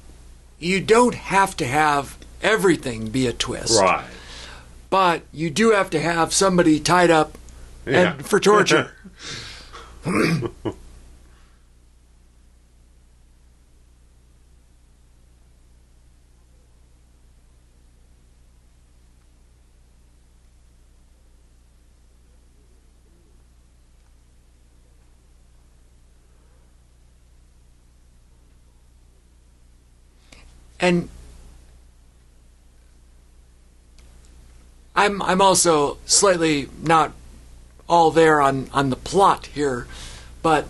you don't have to have everything be a twist. Right. But you do have to have somebody tied up and for torture. And I'm also slightly not all there on the plot here, but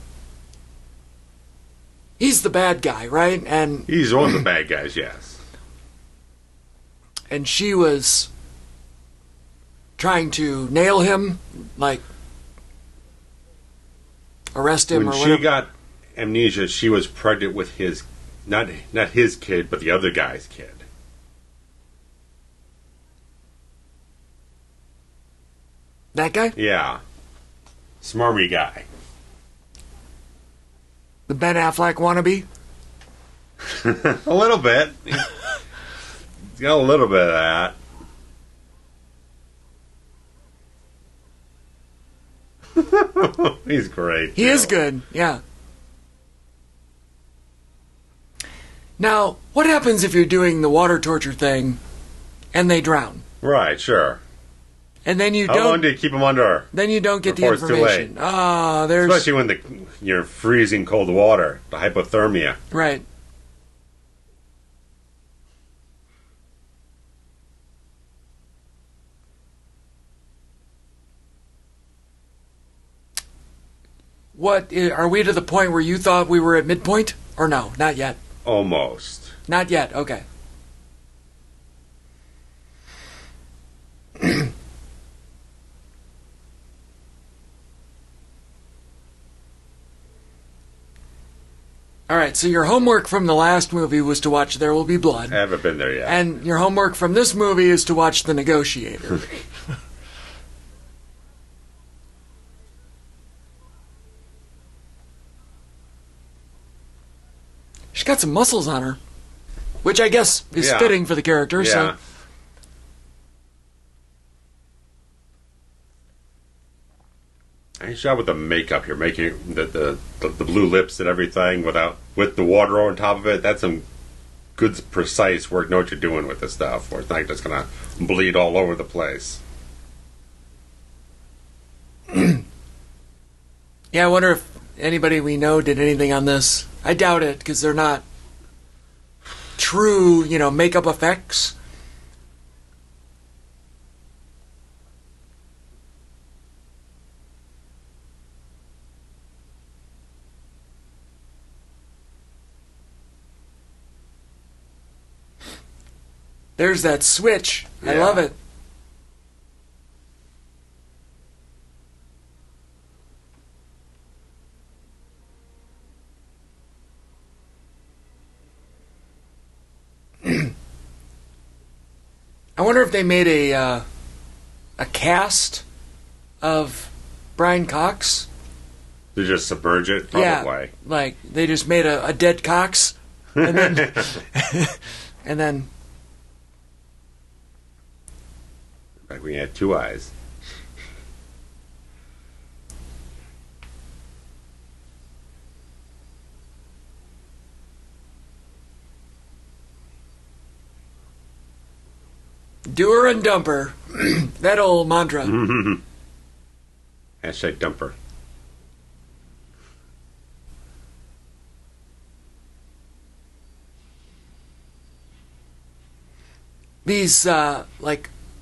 he's the bad guy, right? And he's one of the bad guys, yes. And she was trying to nail him, like arrest him or whatever. When she got amnesia, she was pregnant with his not his kid, but the other guy's kid. That guy? Yeah. Smarmy guy. The Ben Affleck wannabe? A little bit. He's got a little bit of that. He's great. He is good, yeah. Now, what happens if you're doing the water torture thing and they drown? Right, sure. And then you How long do you keep them under? Then you don't get the information. Ah, there's... Especially when you're freezing cold water, the hypothermia. Right. What, are we to the point where you thought we were at midpoint? Or no, not yet? Almost. Not yet, okay. All right, right, so your homework from the last movie was to watch There Will Be Blood. I haven't been there yet. And your homework from this movie is to watch The Negotiator. She's got some muscles on her, which I guess is fitting for the character. Yeah. So. Nice job with the makeup. You're making the blue lips and everything with the water on top of it. That's some good, precise work. Know what you're doing with this stuff, or it's not just gonna bleed all over the place. Yeah, I wonder if anybody we know did anything on this. I doubt it, because they're not true, makeup effects. There's that switch. Yeah. I love it. I wonder if they made a cast of Brian Cox. To just submerge it, probably. Yeah, like they just made a dead Cox, and then and then. Like we had two eyes. Doer and dumper. That old mantra. Hashtag dumper. These,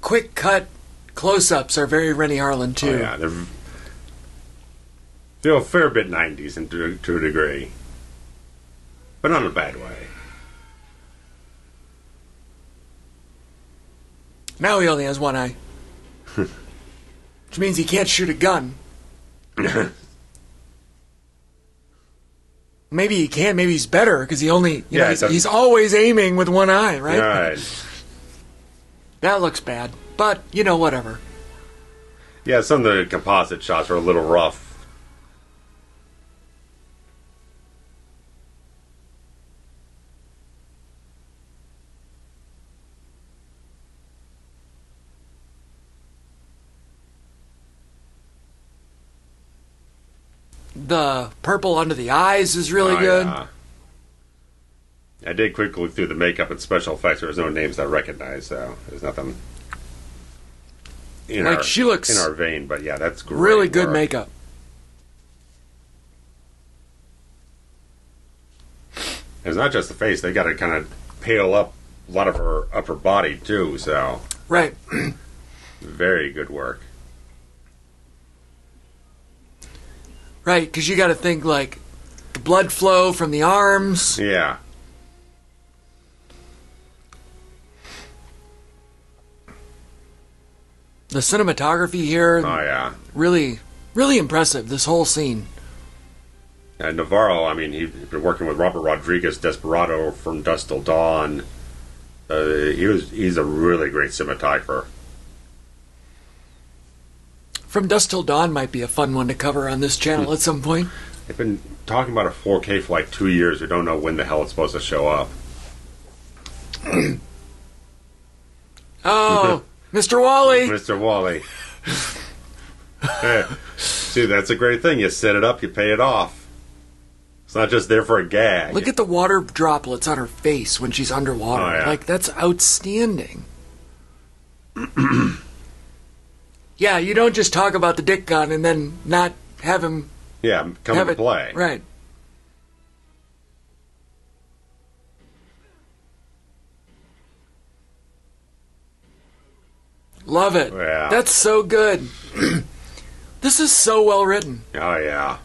quick cut close-ups are very Renny Harlin, too. Oh, yeah, they're feel a fair bit 90s to a degree. But not in a bad way. Now he only has one eye. Which means he can't shoot a gun. Maybe he can, maybe he's better, because he's always aiming with one eye, right? Right. That looks bad, but, whatever. Yeah, some of the composite shots are a little rough. The purple under the eyes is really good. Yeah. I did quickly look through the makeup and special effects. There was no names I recognized, so there's nothing she looks in our vein. But yeah, that's great. Really good work. makeup. It's not just the face; they got to kind of pale up a lot of her upper body too. So right, very good work. Right, because you got to think like the blood flow from the arms. Yeah. The cinematography here. Oh yeah. Really, really impressive. This whole scene. Navarro, I mean, he'd been working with Robert Rodriguez, Desperado, From Dusk Till Dawn. He's a really great cinematographer. From Dusk Till Dawn might be a fun one to cover on this channel at some point. They've been talking about a 4K for like 2 years. We don't know when the hell it's supposed to show up. Oh, Mr. Wally. Mr. Wally. Hey, see, that's a great thing. You set it up, you pay it off. It's not just there for a gag. Look at the water droplets on her face when she's underwater. Oh, yeah. Like, that's outstanding. Yeah, you don't just talk about the dick gun and then not have him come into play. Right. Love it. Yeah. That's so good. This is so well written. Oh, yeah.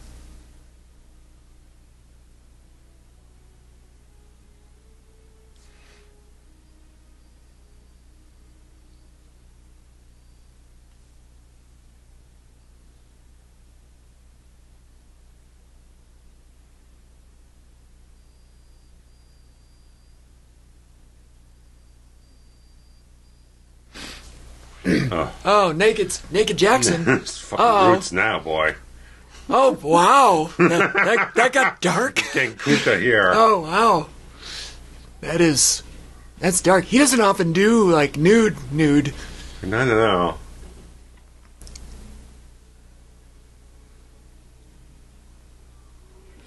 Oh, naked Jackson. It's fucking roots now, boy. Oh, wow. That got dark. King Kuta here. Oh, wow. That's dark. He doesn't often do, like, nude. No.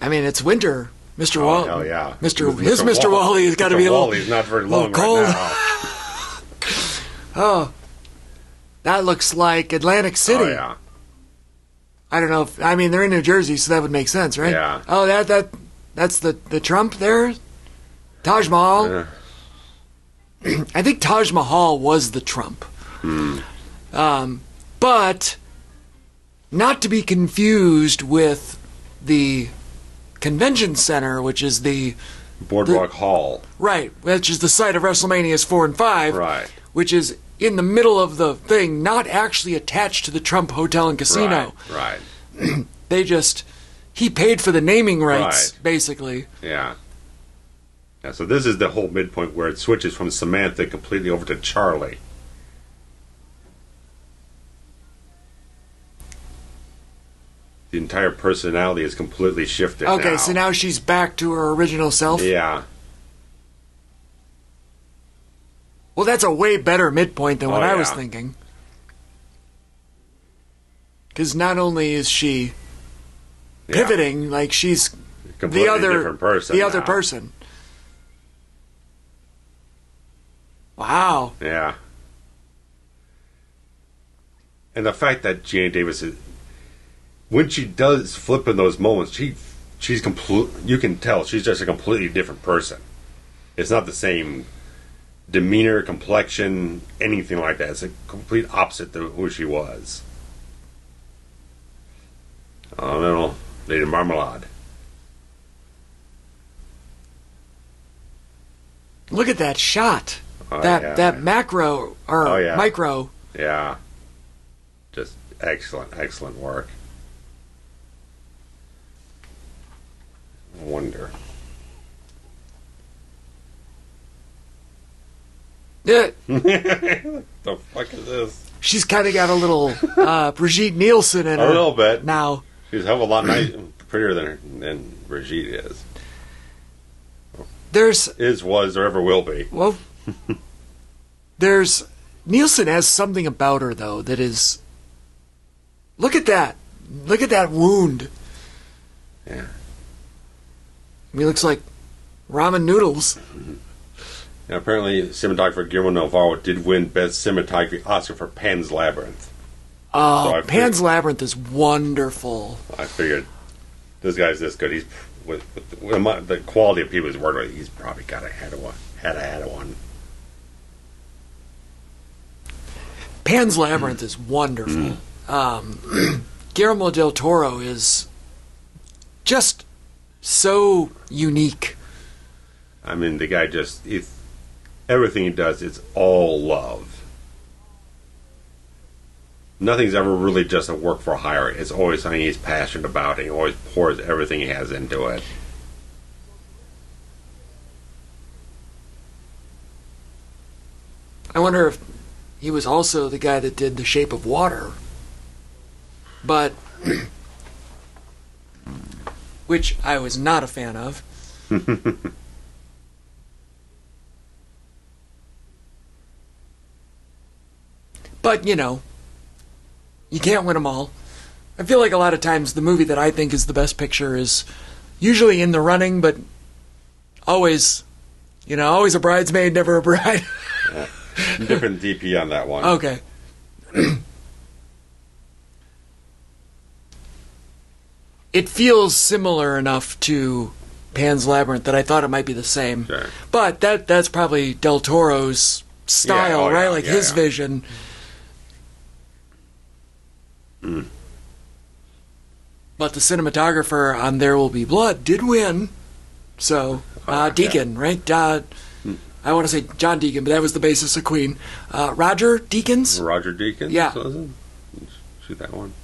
I mean, it's winter. Mr. Wally. Oh, yeah. Mr. Wally has got to be a little... Wally's not very long cold. right now. Oh. That looks like Atlantic City. Oh, yeah. I don't know if... I mean, they're in New Jersey, so that would make sense, right? Yeah. Oh, that's the Trump there? Taj Mahal? Yeah. I think Taj Mahal was the Trump. But not to be confused with the convention center, which is the Boardwalk Hall. Right, which is the site of WrestleManias 4 and 5. Right. Which is in the middle of the thing, not actually attached to the Trump Hotel and Casino. Right. He paid for the naming rights, basically. Yeah. Yeah, so this is the whole midpoint where it switches from Samantha completely over to Charlie. The entire personality is completely shifted now. Okay, so now she's back to her original self? Yeah. Well, that's a way better midpoint than what I was yeah. thinking. Because not only is she pivoting, like she's completely the other different person. The other person. Wow. Yeah. And the fact that Geena Davis is, when she does flip in those moments, she's complete. You can tell she's just a completely different person. It's not the same demeanor, complexion, anything like that. It's a complete opposite to who she was. Oh no, Lady Marmalade. Look at that shot. Oh, that macro or micro. Yeah. Just excellent work. I wonder. Yeah. The fuck is this? She's kind of got a little Brigitte Nielsen in her. A little bit. Now. She's a hell of a lot prettier than Brigitte is. Was, or ever will be. Well, Nielsen has something about her, though, that is... Look at that. Look at that wound. Yeah. I mean, it looks like ramen noodles. Now, apparently, cinematographer Guillermo Navarro did win Best Cinematography Oscar for Pan's Labyrinth. Oh, so Pan's Labyrinth is wonderful. I figured this guy's this good. He's with the quality of people he's worked with. He's probably got had a one. Pan's Labyrinth is wonderful. Guillermo del Toro is just so unique. I mean, the guy everything he does, it's all love. Nothing's ever really just a work for hire. It's always something he's passionate about. He always pours everything he has into it. I wonder if he was also the guy that did The Shape of Water. But... which I was not a fan of. But, you know, you can't win them all. I feel like a lot of times the movie that I think is the best picture is usually in the running, but always a bridesmaid, never a bride. Yeah. Different DP on that one. Okay. It feels similar enough to Pan's Labyrinth that I thought it might be the same. Sure. But that's probably Del Toro's style, right? Like his vision. But the cinematographer on There Will Be Blood did win. So, Deacon, right? I want to say John Deacon, but that was the bassist of Queen. Roger Deakins? Roger Deakins? Yeah. Shoot that one.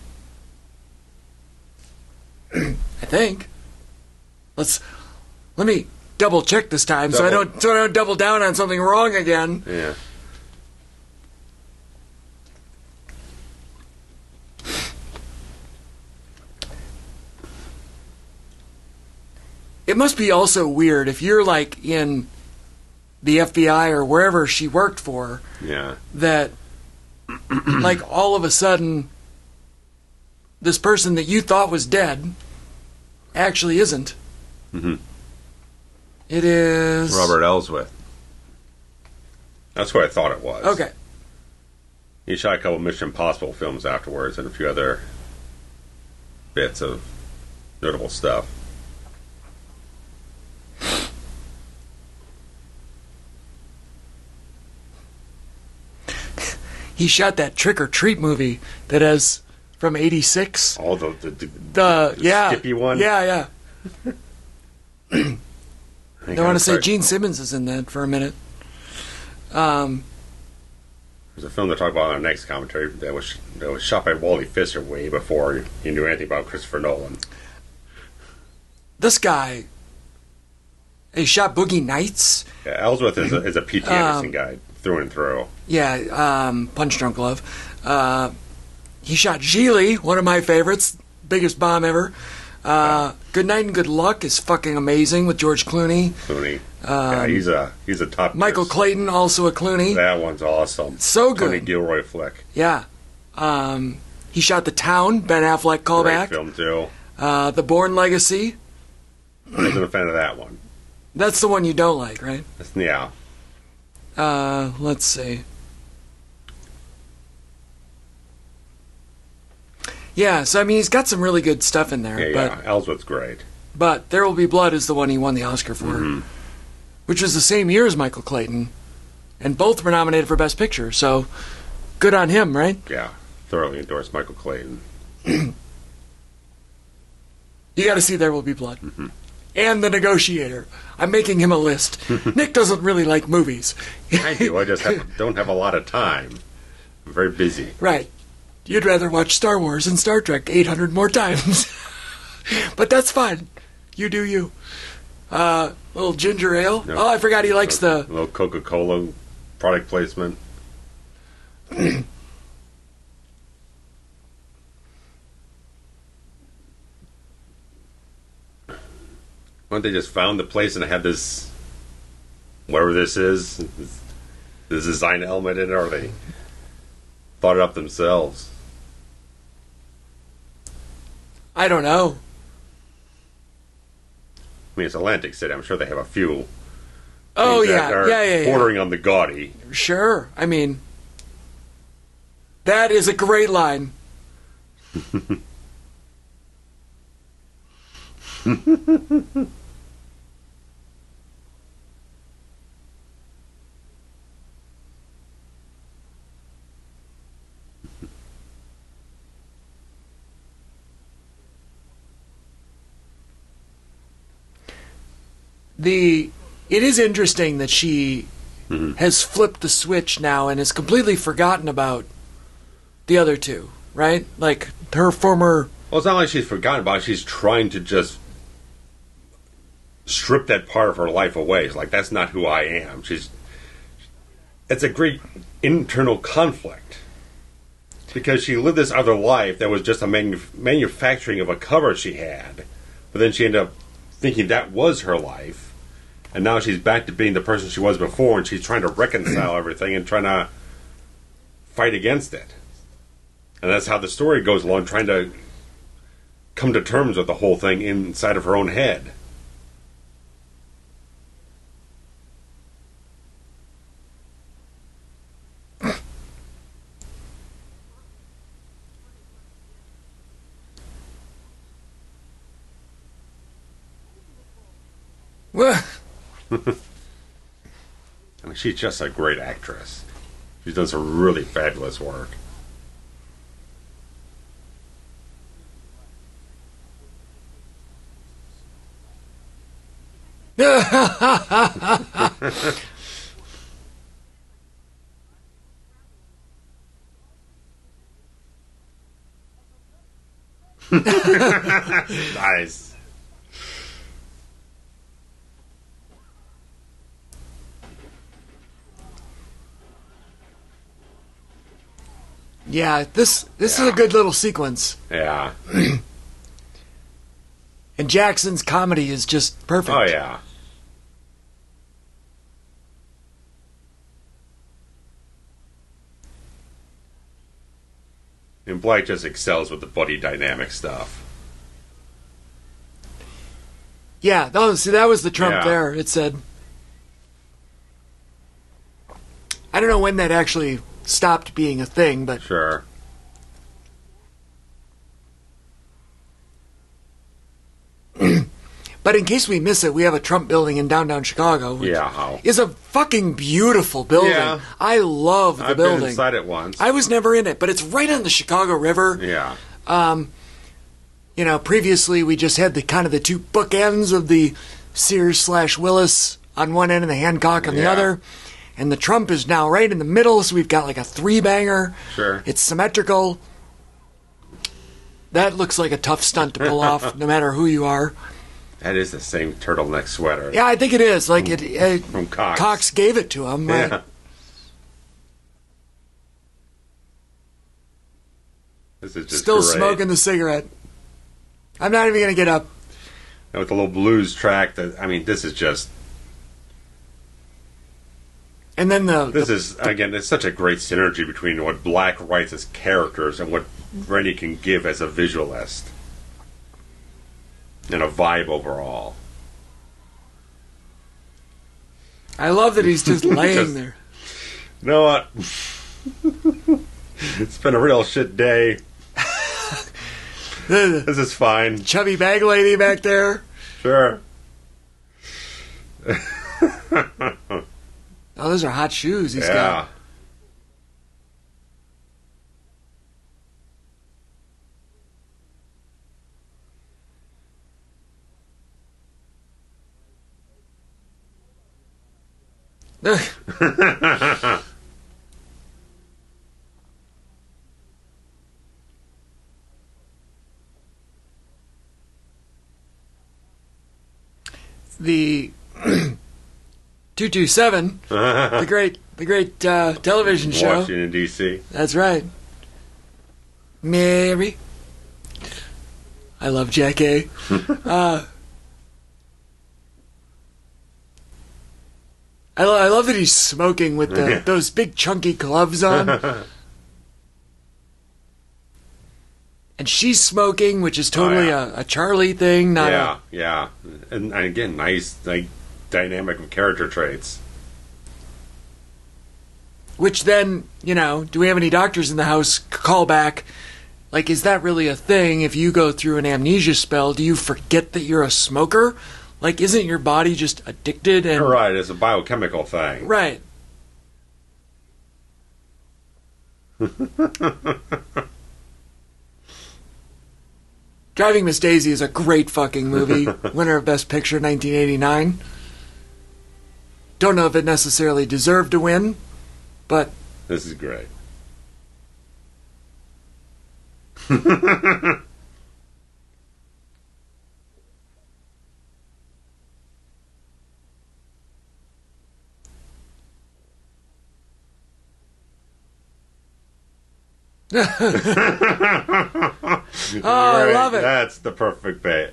I think. Let me double check this time so I don't double down on something wrong again. Yeah. must be also weird if you're like in the FBI or wherever she worked for. Yeah. That, like, all of a sudden, this person that you thought was dead actually isn't. Mm-hmm. It is Robert Ellsworth. That's what I thought it was. Okay. He shot a couple Mission Impossible films afterwards and a few other bits of notable stuff. He shot that Trick or Treat movie that has from '86. Oh, the yeah, Skippy one. Yeah. I want to say sorry. Gene Simmons is in that for a minute. There's a film to talk about on our next commentary that was shot by Wally Pfister way before he knew anything about Christopher Nolan. This guy, he shot Boogie Nights. Yeah, Ellsworth is a P.T. Anderson guy through and through. Yeah, Punch Drunk Love. He shot Geely, one of my favorites, biggest bomb ever. Good Night and Good Luck is fucking amazing with George Clooney. Yeah, he's a top. Michael Clayton, also a Clooney. That one's awesome. So good. Tony Gilroy flick. Yeah. He shot The Town, Ben Affleck callback. Great film too. The Bourne Legacy. I wasn't a fan of that one. That's the one you don't like, right? Yeah. Let's see. Yeah, so I mean, he's got some really good stuff in there. Yeah. Ellsworth's great. But There Will Be Blood is the one he won the Oscar for, which was the same year as Michael Clayton, and both were nominated for Best Picture. So, good on him, right? Yeah, thoroughly endorsed Michael Clayton. You got to see There Will Be Blood. And The Negotiator. I'm making him a list. Nick doesn't really like movies. I do. I just don't have a lot of time. I'm very busy. Right. You'd rather watch Star Wars and Star Trek 800 more times. But that's fine. You do you. Little ginger ale. No. Oh, I forgot he likes A little Coca-Cola product placement. Why don't they just found the place and have this, whatever this is, this design element in it, or they thought it up themselves? I don't know. I mean, it's Atlantic City. I'm sure they have a few. Oh, things that are yeah. bordering on the gaudy. Sure. I mean, that is a great line. It is interesting that she has flipped the switch now and has completely forgotten about the other two, right? Like her former. Well, it's not like she's forgotten about it. She's trying to just strip that part of her life away. It's like, that's not who I am. It's a great internal conflict. Because she lived this other life that was just a manufacturing of a cover she had. But then she ended up thinking that was her life. And now she's back to being the person she was before, and she's trying to reconcile everything and trying to fight against it. And that's how the story goes along, trying to come to terms with the whole thing inside of her own head. I mean, she's just a great actress. She's done some really fabulous work. Nice. Yeah, this is a good little sequence. Yeah. And Jackson's comedy is just perfect. Oh, yeah. And Black just excels with the buddy dynamic stuff. Yeah, see, that was the trump Yeah. there. It said... I don't know when that actually stopped being a thing, but... Sure. But in case we miss it, we have a Trump building in downtown Chicago, which is a fucking beautiful building. Yeah. I love the building. I've been inside it once. I was never in it, but it's right on the Chicago River. Yeah. You know, previously we just had the kind of the two bookends of the Sears/Willis on one end and the Hancock on the Yeah. other. And the Trump is now right in the middle, so we've got like a three-banger. Sure. It's symmetrical. That looks like a tough stunt to pull off, no matter who you are. That is the same turtleneck sweater. Yeah, I think it is. Like From Cox. Cox gave it to him. Right? Yeah. This is just Still great. smoking the cigarette. I'm not even going to get up. And with the little blues track, this is just... And then This is, again, it's such a great synergy between what Black writes as characters and what Renny can give as a visualist. And a vibe overall. I love that he's just laying there. You know what? It's been a real shit day. This is fine. Chubby bag lady back there. Sure. Oh, those are hot shoes he's got. The 227, the great television show. Washington, D.C. That's right. Mary. I love Jack A. I love that he's smoking with those big chunky gloves on. And she's smoking, which is totally a Charlie thing. Not yeah. And again, nice dynamic of character traits. Which then, do we have any doctors in the house? Call back. Like, is that really a thing? If you go through an amnesia spell, do you forget that you're a smoker? Like, isn't your body just addicted? And You're right, it's a biochemical thing. Right. Driving Miss Daisy is a great fucking movie. Winner of Best Picture 1989. Don't know if it necessarily deserved to win, but... This is great. Oh, I love it. That's the perfect bait.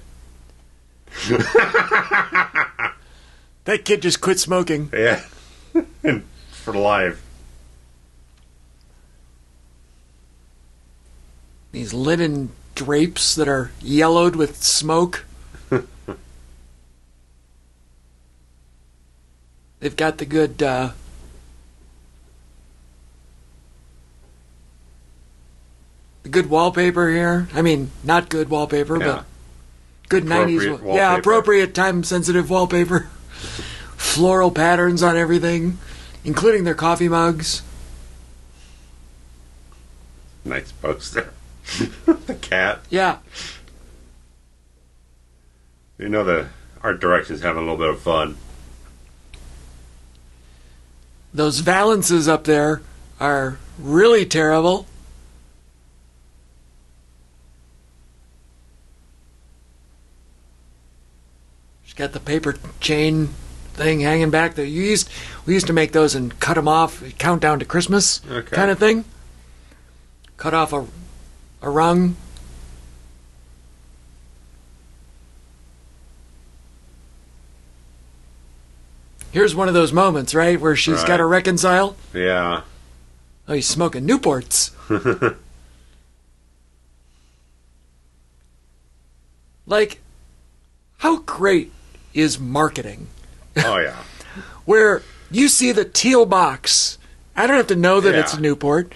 That kid just quit smoking. Yeah. For life. These linen drapes that are yellowed with smoke. They've got the good... the good wallpaper here. I mean, not good wallpaper, but good 90s. Wallpaper. Yeah, appropriate time-sensitive wallpaper. Floral patterns on everything, including their coffee mugs. Nice poster. The cat. Yeah. The art direction's having a little bit of fun. Those valances up there are really terrible. Got the paper chain thing hanging back there. We used to make those and cut them off, count down to Christmas kind of thing. Cut off a rung. here's one of those moments, right, where she's got to reconcile. Yeah. Oh, he's smoking Newports. Like, how great is marketing? Oh, yeah. Where you see the teal box. I don't have to know that it's a Newport.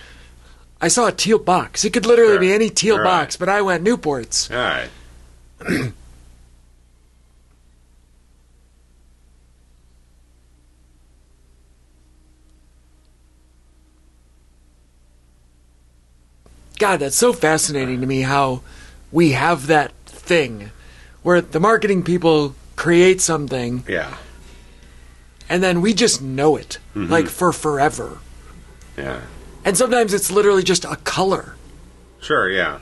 I saw a teal box. It could literally be any teal box, but I went Newports. All right. God, that's so fascinating to me how we have that thing where the marketing people create something. Yeah. And then we just know it, like, for forever. Yeah. And sometimes it's literally just a color. Sure, yeah.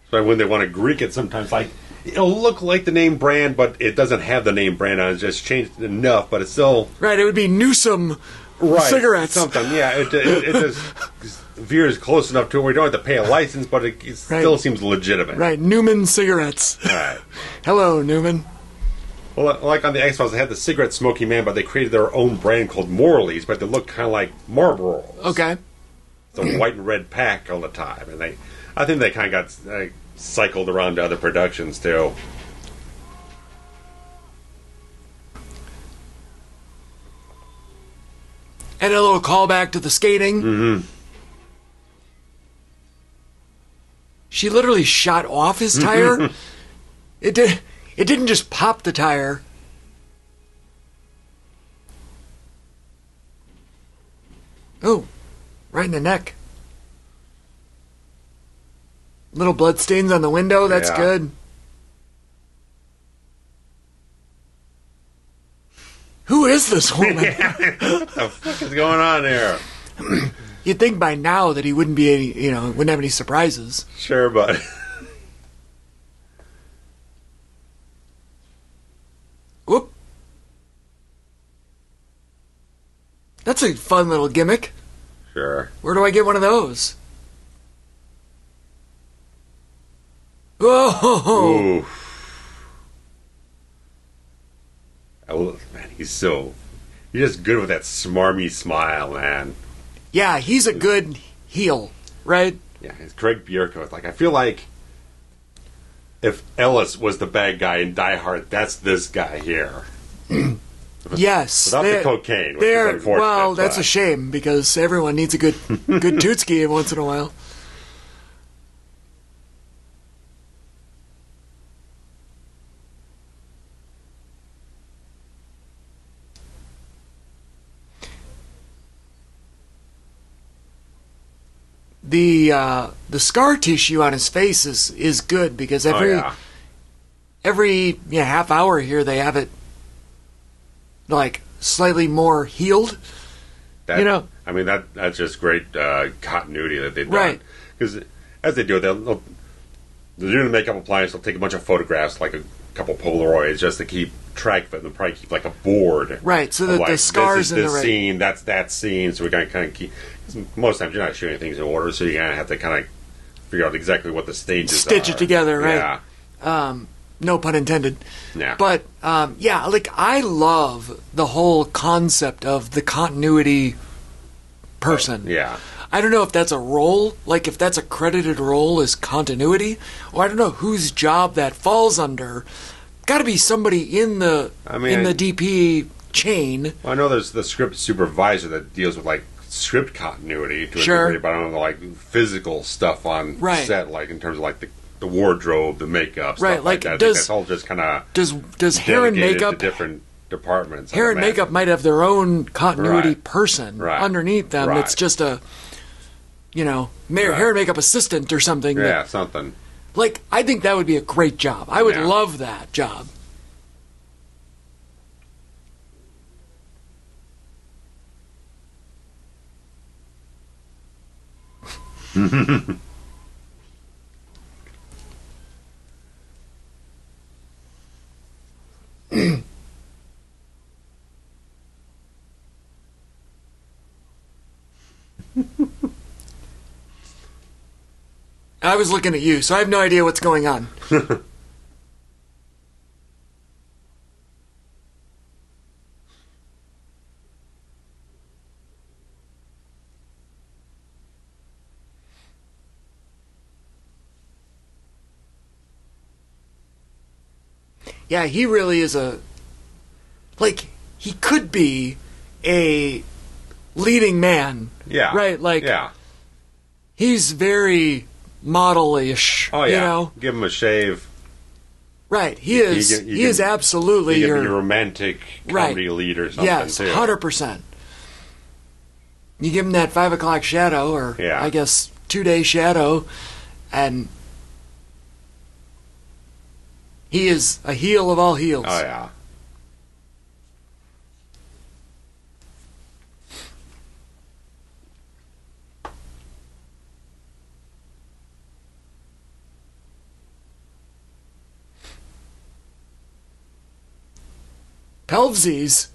So when they want to Greek it, sometimes, like, it'll look like the name brand, but it doesn't have the name brand on it. It's just changed enough, but it's still... Right, it would be Newsom cigarettes. Something, yeah. It just veers close enough to it where you don't have to pay a license, but it still seems legitimate. Right, Newman cigarettes. Right. Hello, Newman. Well, like on the X-Files, they had the cigarette smoking man, but they created their own brand called Morley's, but they look kind of like Marlboros. Okay. The white and red pack all the time. And I think they kind of got cycled around to other productions, too. And a little callback to the skating. Mm-hmm. She literally shot off his tire. It didn't just pop the tire. Oh, right in the neck. Little blood stains on the window. That's good. Who is this woman? What the fuck is going on here? You'd think by now that he wouldn't be any, wouldn't have any surprises. Sure, but Whoop. That's a fun little gimmick. sure. Where do I get one of those? Whoa! Ooh. Oh, man, he's just good with that smarmy smile, man. Yeah, he's a good heel, right? Yeah, it's Craig Bierko. It's like, I feel like if Ellis was the bad guy in Die Hard, that's this guy here. Yes. Without the cocaine, which is unfortunate. Well, that's a shame, because everyone needs a good tootski once in a while. The scar tissue on his face is good, because every half hour here they have it like slightly more healed. I mean, that's just great continuity that they've done. Right. Because as they do it, they're doing the makeup appliance. They'll take a bunch of photographs, like a couple Polaroids, just to keep track of it. And they'll probably keep like a board. Right, so that the scars in the this scene, that's that scene. So we kind of keep. Most times you're not shooting things in order, so you're gonna have to kind of figure out exactly what the stages are. Stitch it together, right? Yeah. No pun intended. Yeah. But like, I love the whole concept of the continuity person. Yeah. I don't know if that's a role, like if that's a credited role as continuity, or I don't know whose job that falls under. Got to be somebody in the DP chain. Well, I know there's the script supervisor that deals with like script continuity to a degree, but I don't know, like physical stuff on set, like in terms of like the wardrobe, the makeup, stuff like that. I think that's all just kind of does hair and makeup to different departments. Hair and makeup might have their own continuity person underneath them. It's just a hair and makeup assistant or something. Yeah, something. Like, I think that would be a great job. I would love that job. I was looking at you, so I have no idea what's going on. Yeah, he really is he could be a leading man. Yeah. Right? Like, yeah. he's very model-ish. Oh, yeah. You know? Give him a shave. Right. He is absolutely your romantic comedy lead or something, yes, too. 100%. You give him that 5 o'clock shadow, or I guess 2-day shadow, and he is a heel of all heels. Oh, yeah. Pelvsies.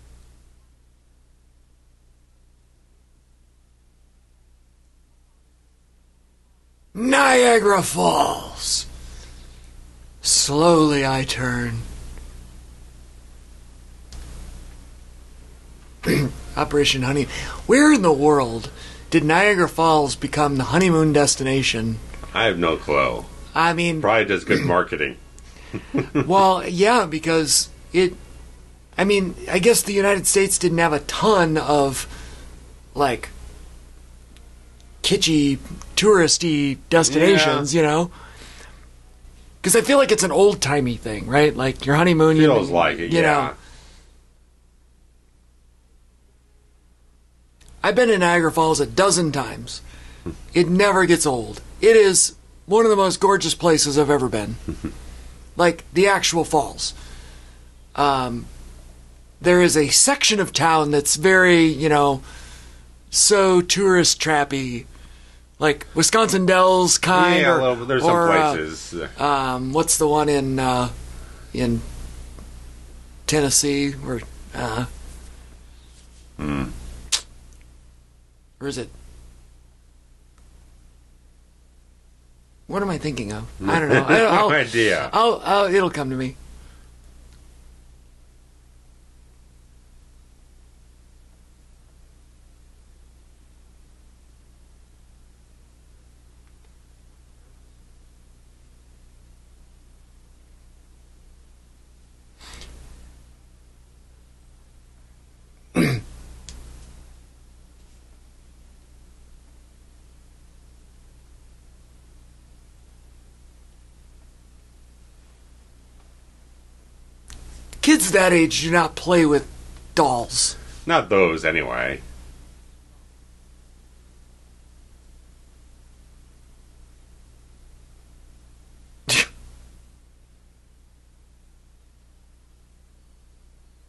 Niagara Falls. Slowly I turn. Operation Honey. Where in the world did Niagara Falls become the honeymoon destination? I have no clue. I mean... Probably does good marketing. Well, yeah, because it... I mean, I guess the United States didn't have a ton of, like, kitschy, touristy destinations, you know? Because I feel like it's an old-timey thing, right? Like, your honeymoon... Feels like it, you know. I've been in Niagara Falls a dozen times. It never gets old. It is one of the most gorgeous places I've ever been. Like, the actual falls. There is a section of town that's very, you know, so tourist trappy, like Wisconsin Dells kind. Yeah, there's some places. What's the one in Tennessee? Or is it? What am I thinking of? I don't know. No idea. It'll come to me. Kids that age do not play with dolls. Not those, anyway.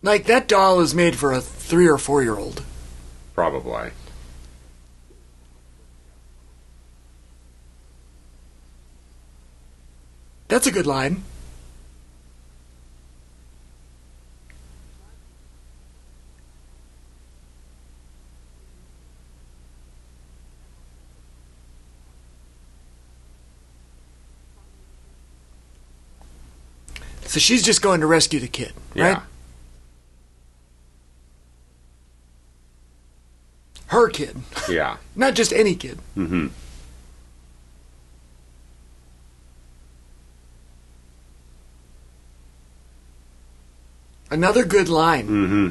Like, that doll is made for a 3 or 4-year-old. Probably. That's a good line. So she's just going to rescue the kid, right? Yeah. Her kid. Yeah. Not just any kid. Mm-hmm. Another good line. Mm-hmm.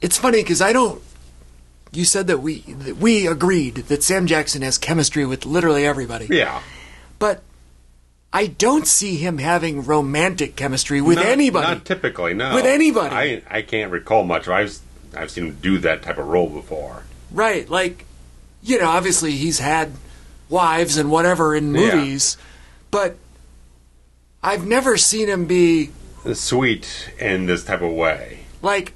It's funny because you said that we agreed that Sam Jackson has chemistry with literally everybody. Yeah. But I don't see him having romantic chemistry with anybody. Not typically, no. With anybody. I can't recall much. I've seen him do that type of role before. Right, like, you know, obviously he's had wives and whatever in movies, but I've never seen him be sweet in this type of way. Like,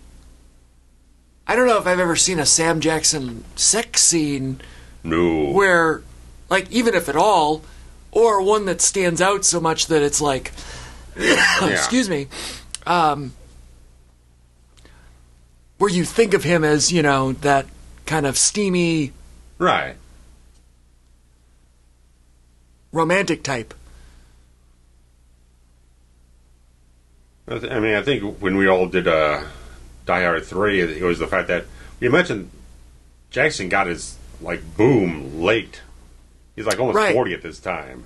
I don't know if I've ever seen a Sam Jackson sex scene. No. Where, like, even if at all, or one that stands out so much that it's like, excuse me, where you think of him as, you know, that kind of steamy, right, romantic type. I mean, I think when we all did Die Hard 3, it was the fact that you mentioned Jackson got his, like, boom late. He's, like, almost 40 at this time.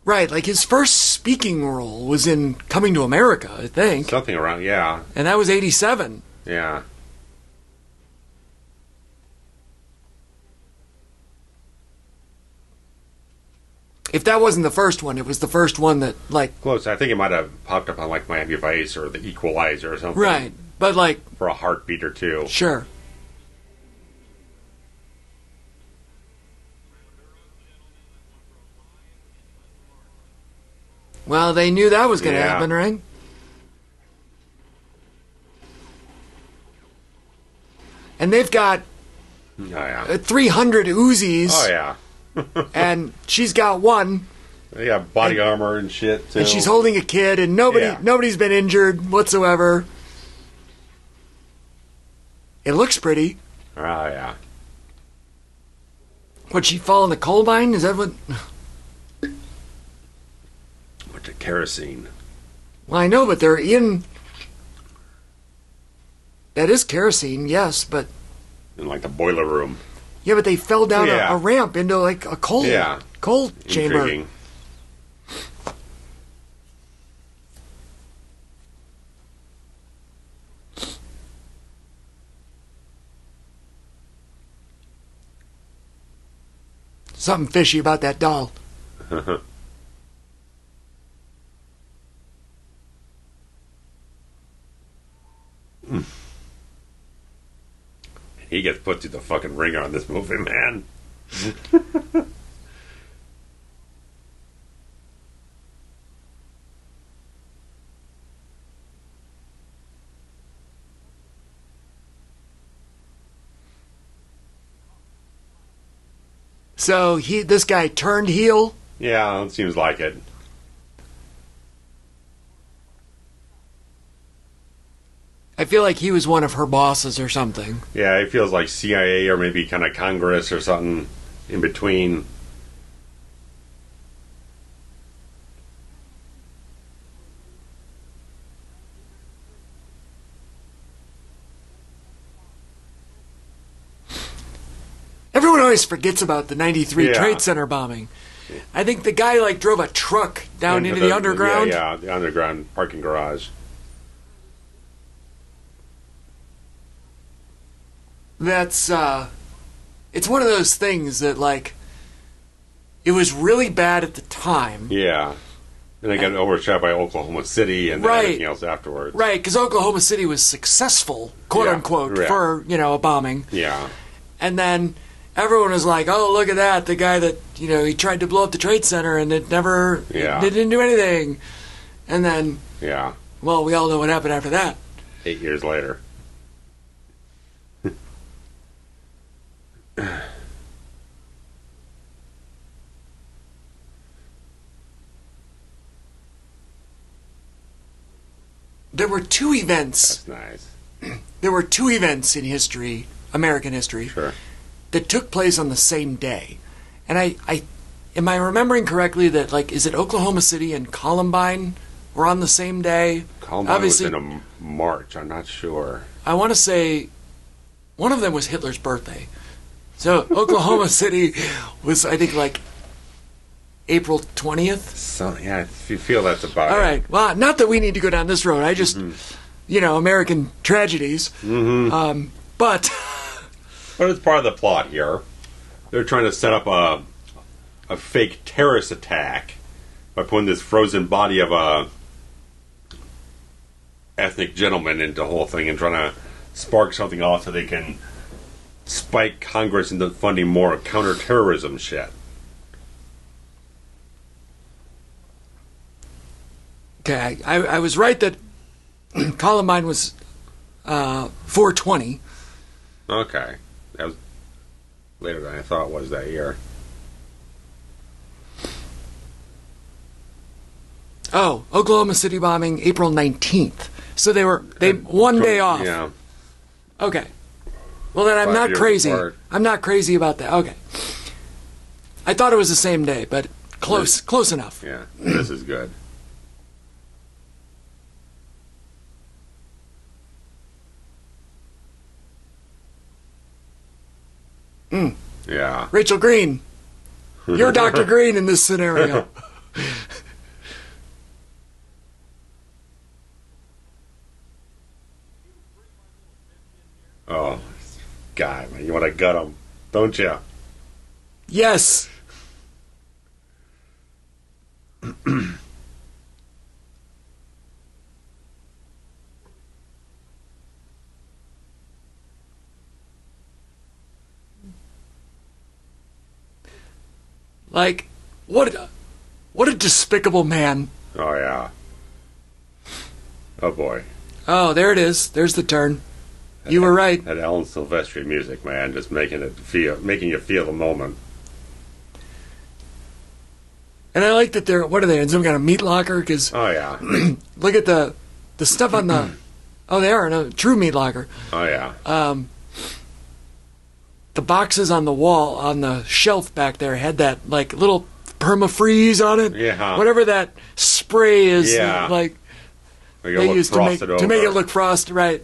Right, like his first speaking role was in Coming to America, I think. Something around, yeah. And that was 87. Yeah. If that wasn't the first one, it was the first one that, like... Close. I think it might have popped up on, like, Miami Vice or The Equalizer or something. Right, but, like... For a heartbeat or two. Sure. Well, they knew that was going to happen, right? And they've got 300 Uzis. Oh, yeah. And she's got one. They got body armor and shit, too. And she's holding a kid, and nobody's been injured whatsoever. It looks pretty. Oh, yeah. Would she fall in the coal mine? Is that what... Went to kerosene. Well, I know, but they're in... That is kerosene, yes, but... In, like, the boiler room. Yeah, but they fell down a ramp into, like, a coal chamber. Intriguing. Something fishy about that doll. He gets put through the fucking ringer on this movie, man. So this guy turned heel? Yeah, it seems like it. I feel like he was one of her bosses or something. Yeah, it feels like CIA or maybe kind of Congress or something in between. Everyone always forgets about the 93 Trade Center bombing. I think the guy like drove a truck down into the underground. Yeah, the underground parking garage. That's it's one of those things that like it was really bad at the time. Yeah. And they got overshot by Oklahoma City and then everything else afterwards. Right, because Oklahoma City was successful, quote unquote, for, a bombing. Yeah. And then everyone was like, oh, look at that, the guy that, he tried to blow up the Trade Center and it didn't do anything. And then, well, we all know what happened after that. 8 years later. There were two events. That's nice. There were two events in history, American history, that took place on the same day. And am I remembering correctly that, like, is it Oklahoma City and Columbine were on the same day? Columbine obviously was in a March, I'm not sure. I want to say one of them was Hitler's birthday. So Oklahoma City was, I think, like April 20th. So, yeah, if you feel that's about it. All right. Well, not that we need to go down this road. I just, American tragedies. Mm-hmm. But it's part of the plot here. They're trying to set up a fake terrorist attack by putting this frozen body of a ethnic gentleman into the whole thing and trying to spark something off so they can spike Congress into funding more counterterrorism shit. Okay, I was right that Columbine was 420. Okay. That was later than I thought it was that year. Oh, Oklahoma City bombing, April 19th. So they one day off. Yeah. Okay. Well, then I'm not crazy. Apart. I'm not crazy about that. Okay. I thought it was the same day, but close enough. Yeah, this is good. Rachel Green. You're Dr. Green in this scenario. Oh, God, man, you want to gut him, don't you? Yes. Like, what a despicable man. Oh, yeah. Oh, boy. Oh, there it is. There's the turn. You were right. That Alan Silvestri music, man, just making you feel the moment. And I like that they're, what are they, in some kind of meat locker? Because Oh, yeah. look at the stuff on the, oh, they are in a true meat locker. Oh, yeah. The boxes on the wall, on the shelf back there, had that, like, little permafreeze on it. Yeah. Whatever that spray is, Yeah. like, They they used to make it look frosted, right.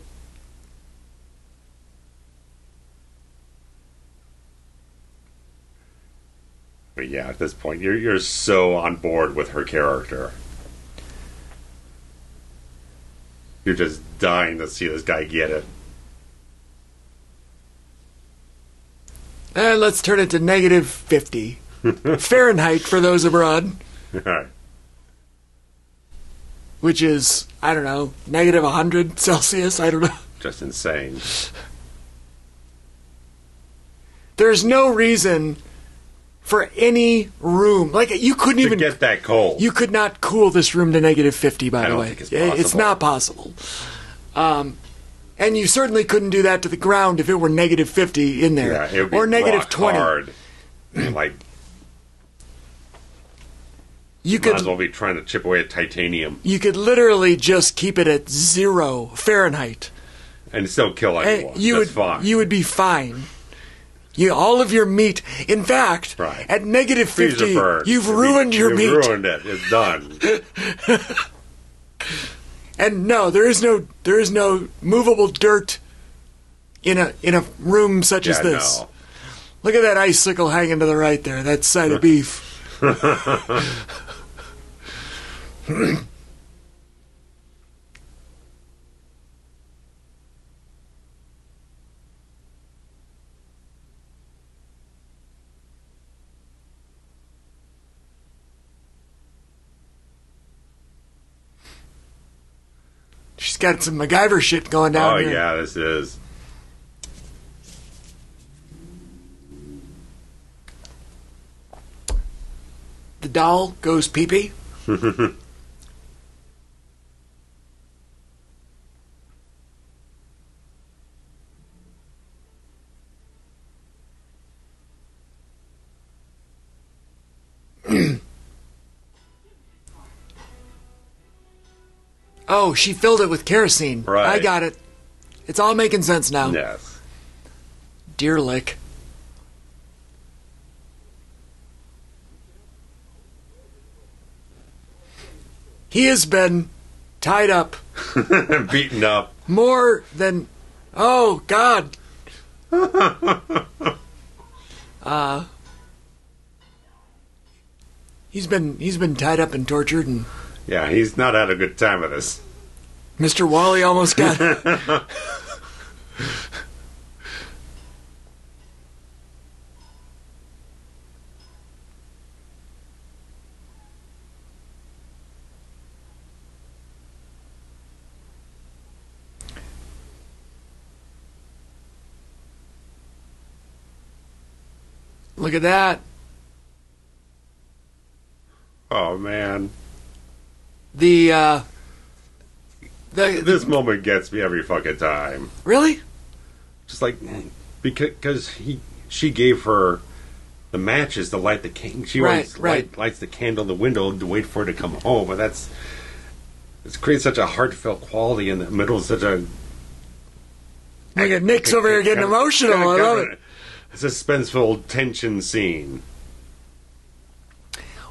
But yeah, at this point, you're so on board with her character. You're just dying to see this guy get it. And let's turn it to negative 50. Fahrenheit for those abroad. All right. Which is, I don't know, negative 100 Celsius, I don't know. Just insane. There's no reason for any room. Like, you couldn't even get that cold. You could not cool this room to negative 50, by the way. Think it's possible. It's not possible. And you certainly couldn't do that to the ground if it were negative 50 in there. Yeah, it would be or negative rock 20. hard. Like, you might could as well be trying to chip away at titanium. You could literally just keep it at 0 Fahrenheit. And still kill anyone. That's fine. You would be fine. All of your meat. In fact, right. At negative 50, you've ruined your meat. You've ruined it. It's done. And no, there is no movable dirt in a room such as this. No. Look at that icicle hanging to the right there. That side of beef. She's got some MacGyver shit going down here. Oh, yeah, this is. The doll goes pee-pee. Oh, she filled it with kerosene. Right. I got it. It's all making sense now. Yes. Dear Lick. He has been tied up. Beaten up. More than... Oh, God. He's been tied up and tortured, and... Yeah, he's not had a good time with this. Mr. Wally almost got it. Look at that. Oh, man. This moment gets me every fucking time. Really? Just like, because she gave her the matches to light the candle. She always lights the candle in the window to wait for it to come home. But it creates such a heartfelt quality in the middle of such a... Look at Nick's over here getting emotional. I love it. A suspenseful tension scene.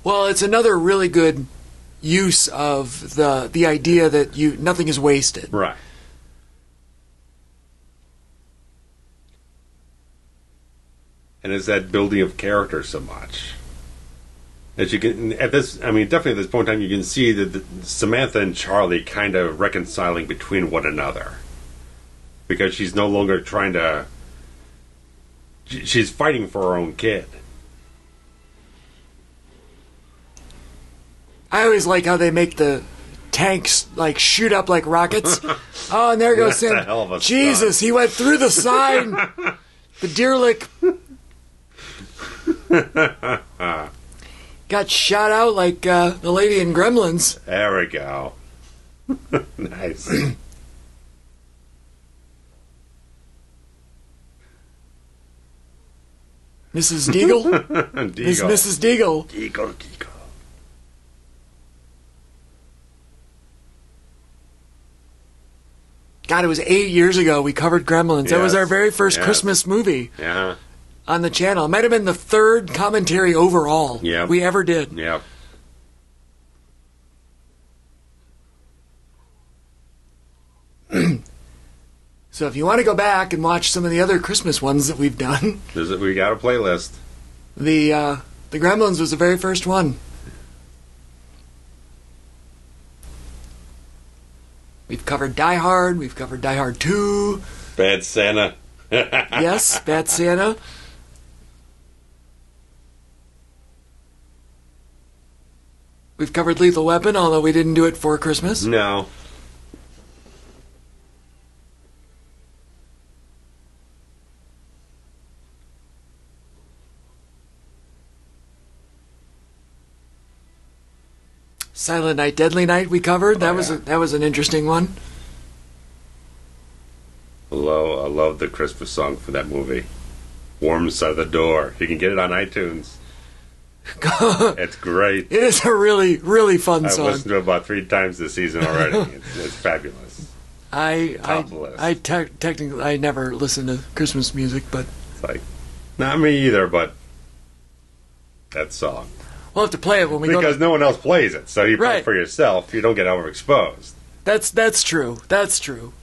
Well, it's another really good use of the idea that nothing is wasted. Right. and it's that building of character so much. That you can, at this, I mean, definitely at this point in time, you can see that Samantha and Charlie kind of reconciling between one another. Because she's no longer trying to, she's fighting for her own kid. I always like how they make the tanks like shoot up like rockets. Oh, and there goes Sam. Jesus, he went through the sign. The Deerlick got shot out like the lady in Gremlins. There we go. Nice. Mrs. Deagle? Deagle. Mrs. Deagle. Deagle. God, it was 8 years ago we covered Gremlins. Yes. That was our very first Christmas movie on the channel. It might have been the third commentary overall we ever did. Yep. So if you want to go back and watch some of the other Christmas ones that we've done, We got a playlist. the Gremlins was the very first one. We've covered Die Hard. We've covered Die Hard 2. Bad Santa. Yes, Bad Santa. We've covered Lethal Weapon, although we didn't do it for Christmas. No. Silent Night, Deadly Night we covered. That was an interesting one. I love the Christmas song for that movie. Warm Side of the Door. You can get it on iTunes. It's great. It is a really, really fun song. I've listened to it about 3 times this season already. It's fabulous. Technically, I never listen to Christmas music, but it's like, not me either, but that song. We'll have to play it when we go. Because no one else plays it, so you play it for yourself. You don't get overexposed. That's true. That's true.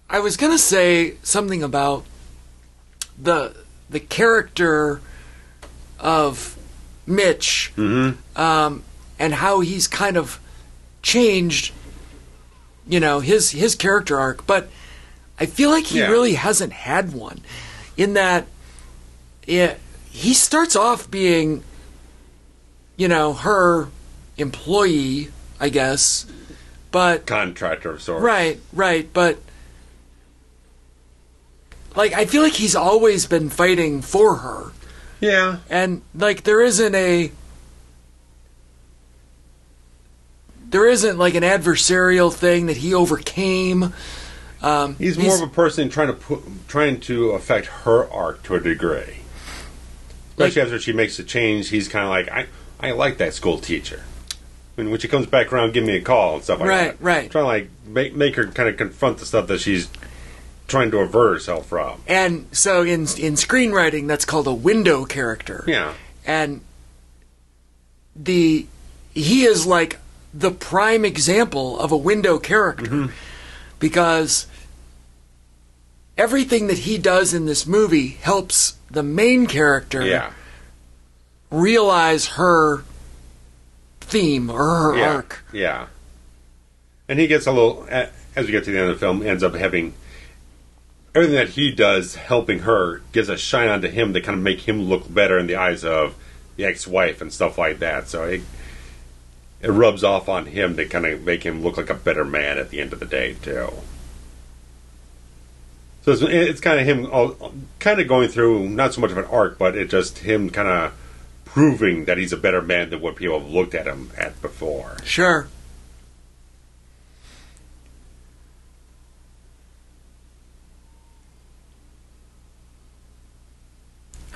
I was gonna say something about the character of Mitch, and how he's kind of changed, his character arc. But I feel like he really hasn't had one, in that he starts off being, her employee, I guess, but contractor of sorts. Right, but like I feel like he's always been fighting for her. Yeah. And like there isn't like an adversarial thing that he overcame. He's more of a person trying to affect her arc to a degree. Especially after she makes a change, he's kind of like, I like that school teacher. When she comes back around, give me a call and stuff like that. Right. Trying to make her kind of confront the stuff that she's trying to avert herself from. And so in screenwriting, that's called a window character. Yeah. And he is like the prime example of a window character, because everything that he does in this movie helps the main character realize her theme or her arc. Yeah. And he gets a little, as we get to the end of the film, ends up having everything that he does helping her gives a shine onto him that kind of make him look better in the eyes of the ex-wife and stuff like that. So it rubs off on him to kind of make him look like a better man at the end of the day, too. So it's kind of him kind of going through, not so much of an arc, but it's just him kind of proving that he's a better man than what people have looked at him at before. Sure.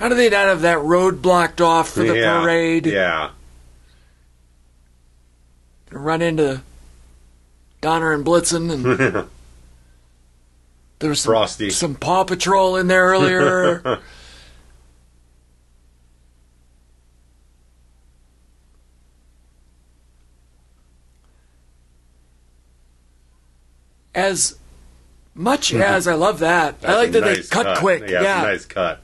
How do they not have that road blocked off for the parade? Yeah. Run into Donner and Blitzen, and there was some Paw Patrol in there earlier. As much as I love that, I like that they cut quick. Yeah, it's a nice cut.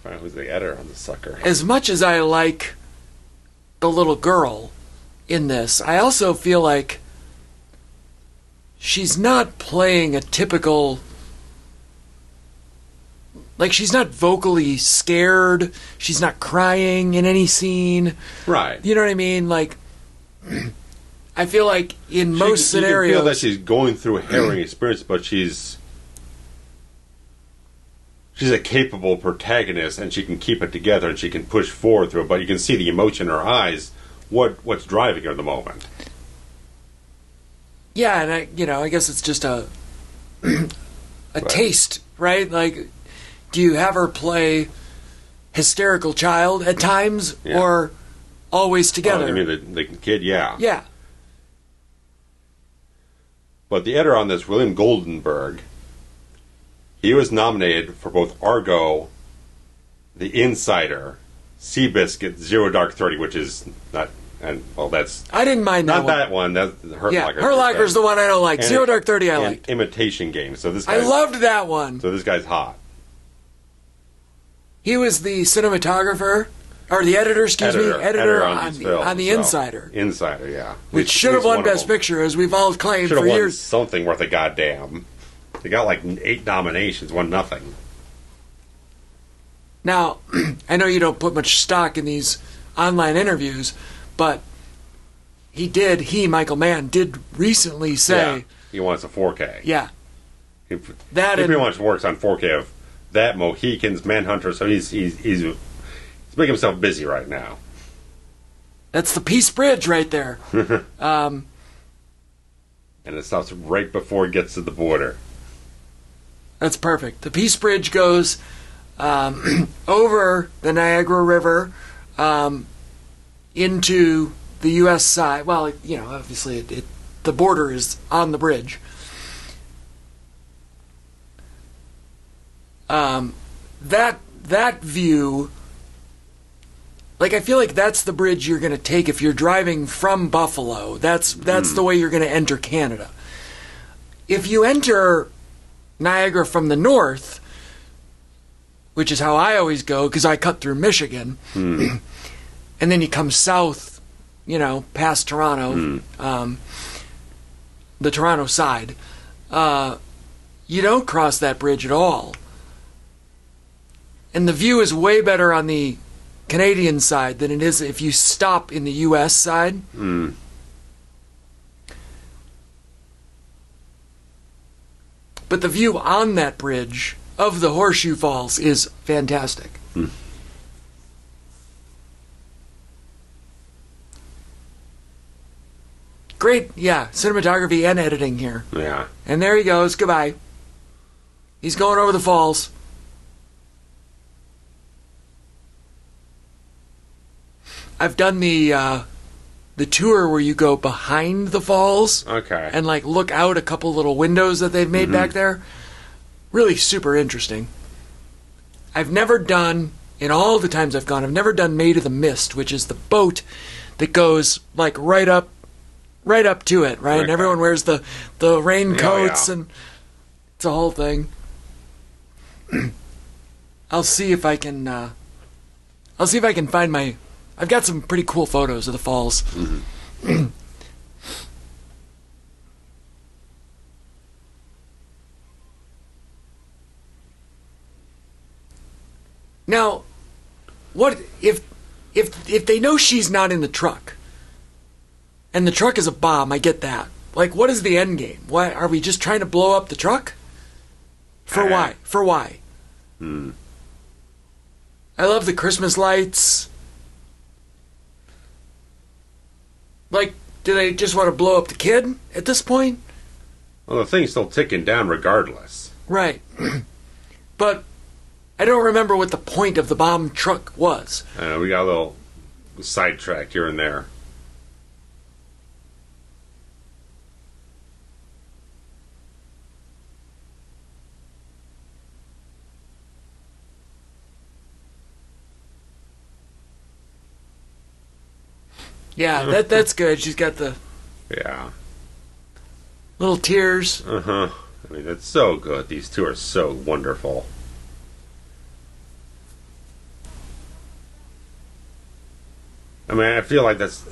Who's the editor on the sucker? As much as I like the little girl in this, I also feel like she's not playing a typical... Like, she's not vocally scared. She's not crying in any scene. Right. You know what I mean? Like... I feel like in most scenarios... You can feel that she's going through a harrowing experience, but she's a capable protagonist, and she can keep it together, and she can push forward through it, but you can see the emotion in her eyes, what's driving her at the moment. Yeah, and I guess it's just a taste, right? Like, do you have her play hysterical child at times, or always together? I mean, the kid, yeah. Yeah. But the editor on this, William Goldenberg, he was nominated for both Argo, The Insider, Seabiscuit, Zero Dark 30, which is not, and well, that's... I didn't mind that one. Not that one. That's Hurt Locker. Hurt Locker's the one I don't like. And Zero Dark 30 I liked. Imitation Game. So this guy... I loved that one. So this guy's hot. He was the cinematographer... Or the editor, editor on the Insider. Insider, yeah. Which should have won Best Picture, as we've all claimed for years. Something worth a goddamn. They got like 8 nominations, won nothing. Now, I know you don't put much stock in these online interviews, but Michael Mann, did recently say... he wants a 4K. Yeah. He pretty much works on 4K of that, Mohicans, Manhunter, so he's making himself busy right now. That's the Peace Bridge right there. And it stops right before it gets to the border. That's perfect. The Peace Bridge goes over the Niagara River into the U.S. side. Well, obviously the border is on the bridge. That view... Like, I feel like that's the bridge you're going to take if you're driving from Buffalo. That's the way you're going to enter Canada. If you enter Niagara from the north, which is how I always go, because I cut through Michigan, and then you come south, past Toronto, the Toronto side, you don't cross that bridge at all. And the view is way better on the Canadian side than it is if you stop in the U.S. side. But the view on that bridge of the Horseshoe Falls is fantastic. Great, cinematography and editing here. Yeah. And there he goes. Goodbye. He's going over the falls. I've done the tour where you go behind the falls. Okay. And look out a couple little windows that they've made back there. Really super interesting. I've never done, in all the times I've gone, I've never done Maid of the Mist, which is the boat that goes right up to it, right? Okay. And everyone wears the raincoats and it's a whole thing. I'll see if I can find my... I've got some pretty cool photos of the falls. Now, what if they know she's not in the truck, and the truck is a bomb? I get that. What is the end game? Why are we just trying to blow up the truck? For why? For why? I love the Christmas lights. Do they just want to blow up the kid at this point? Well, the thing's still ticking down regardless. Right. But I don't remember what the point of the bomb truck was. I know, we got a little sidetracked here and there. Yeah, that's good. She's got the little tears. I mean, that's so good. These two are so wonderful. I mean, I feel like that's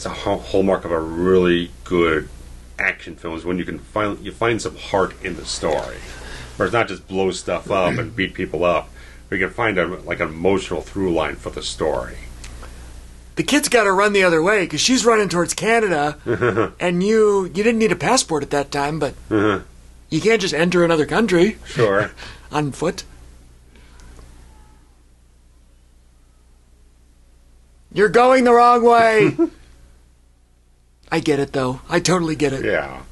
a hallmark of a really good action film is when you find some heart in the story, where it's not just blow stuff up and beat people up, but you can find an emotional through line for the story. The kid's got to run the other way because she's running towards Canada, and you didn't need a passport at that time, but you can't just enter another country. Sure. On foot. You're going the wrong way. I get it, though. I totally get it. Yeah.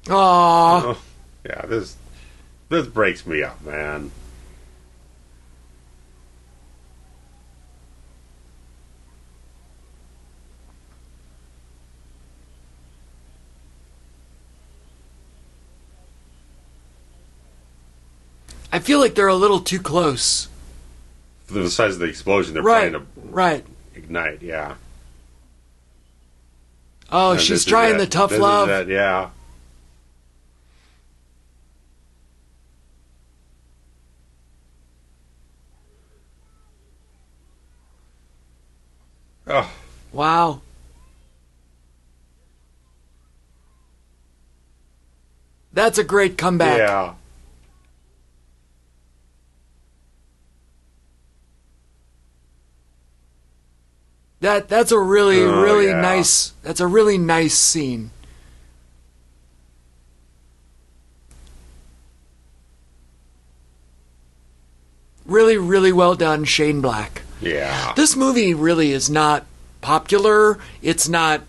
Aww. Oh, yeah, this breaks me up, man. I feel like they're a little too close. For the size of the explosion, they're trying to ignite, yeah. Oh, and she's trying the tough love. Yeah. Oh. Wow. That's a great comeback. Yeah. That's a really nice. That's a really nice scene. Really, really well done, Shane Black. Yeah. This movie really is not popular. It's not.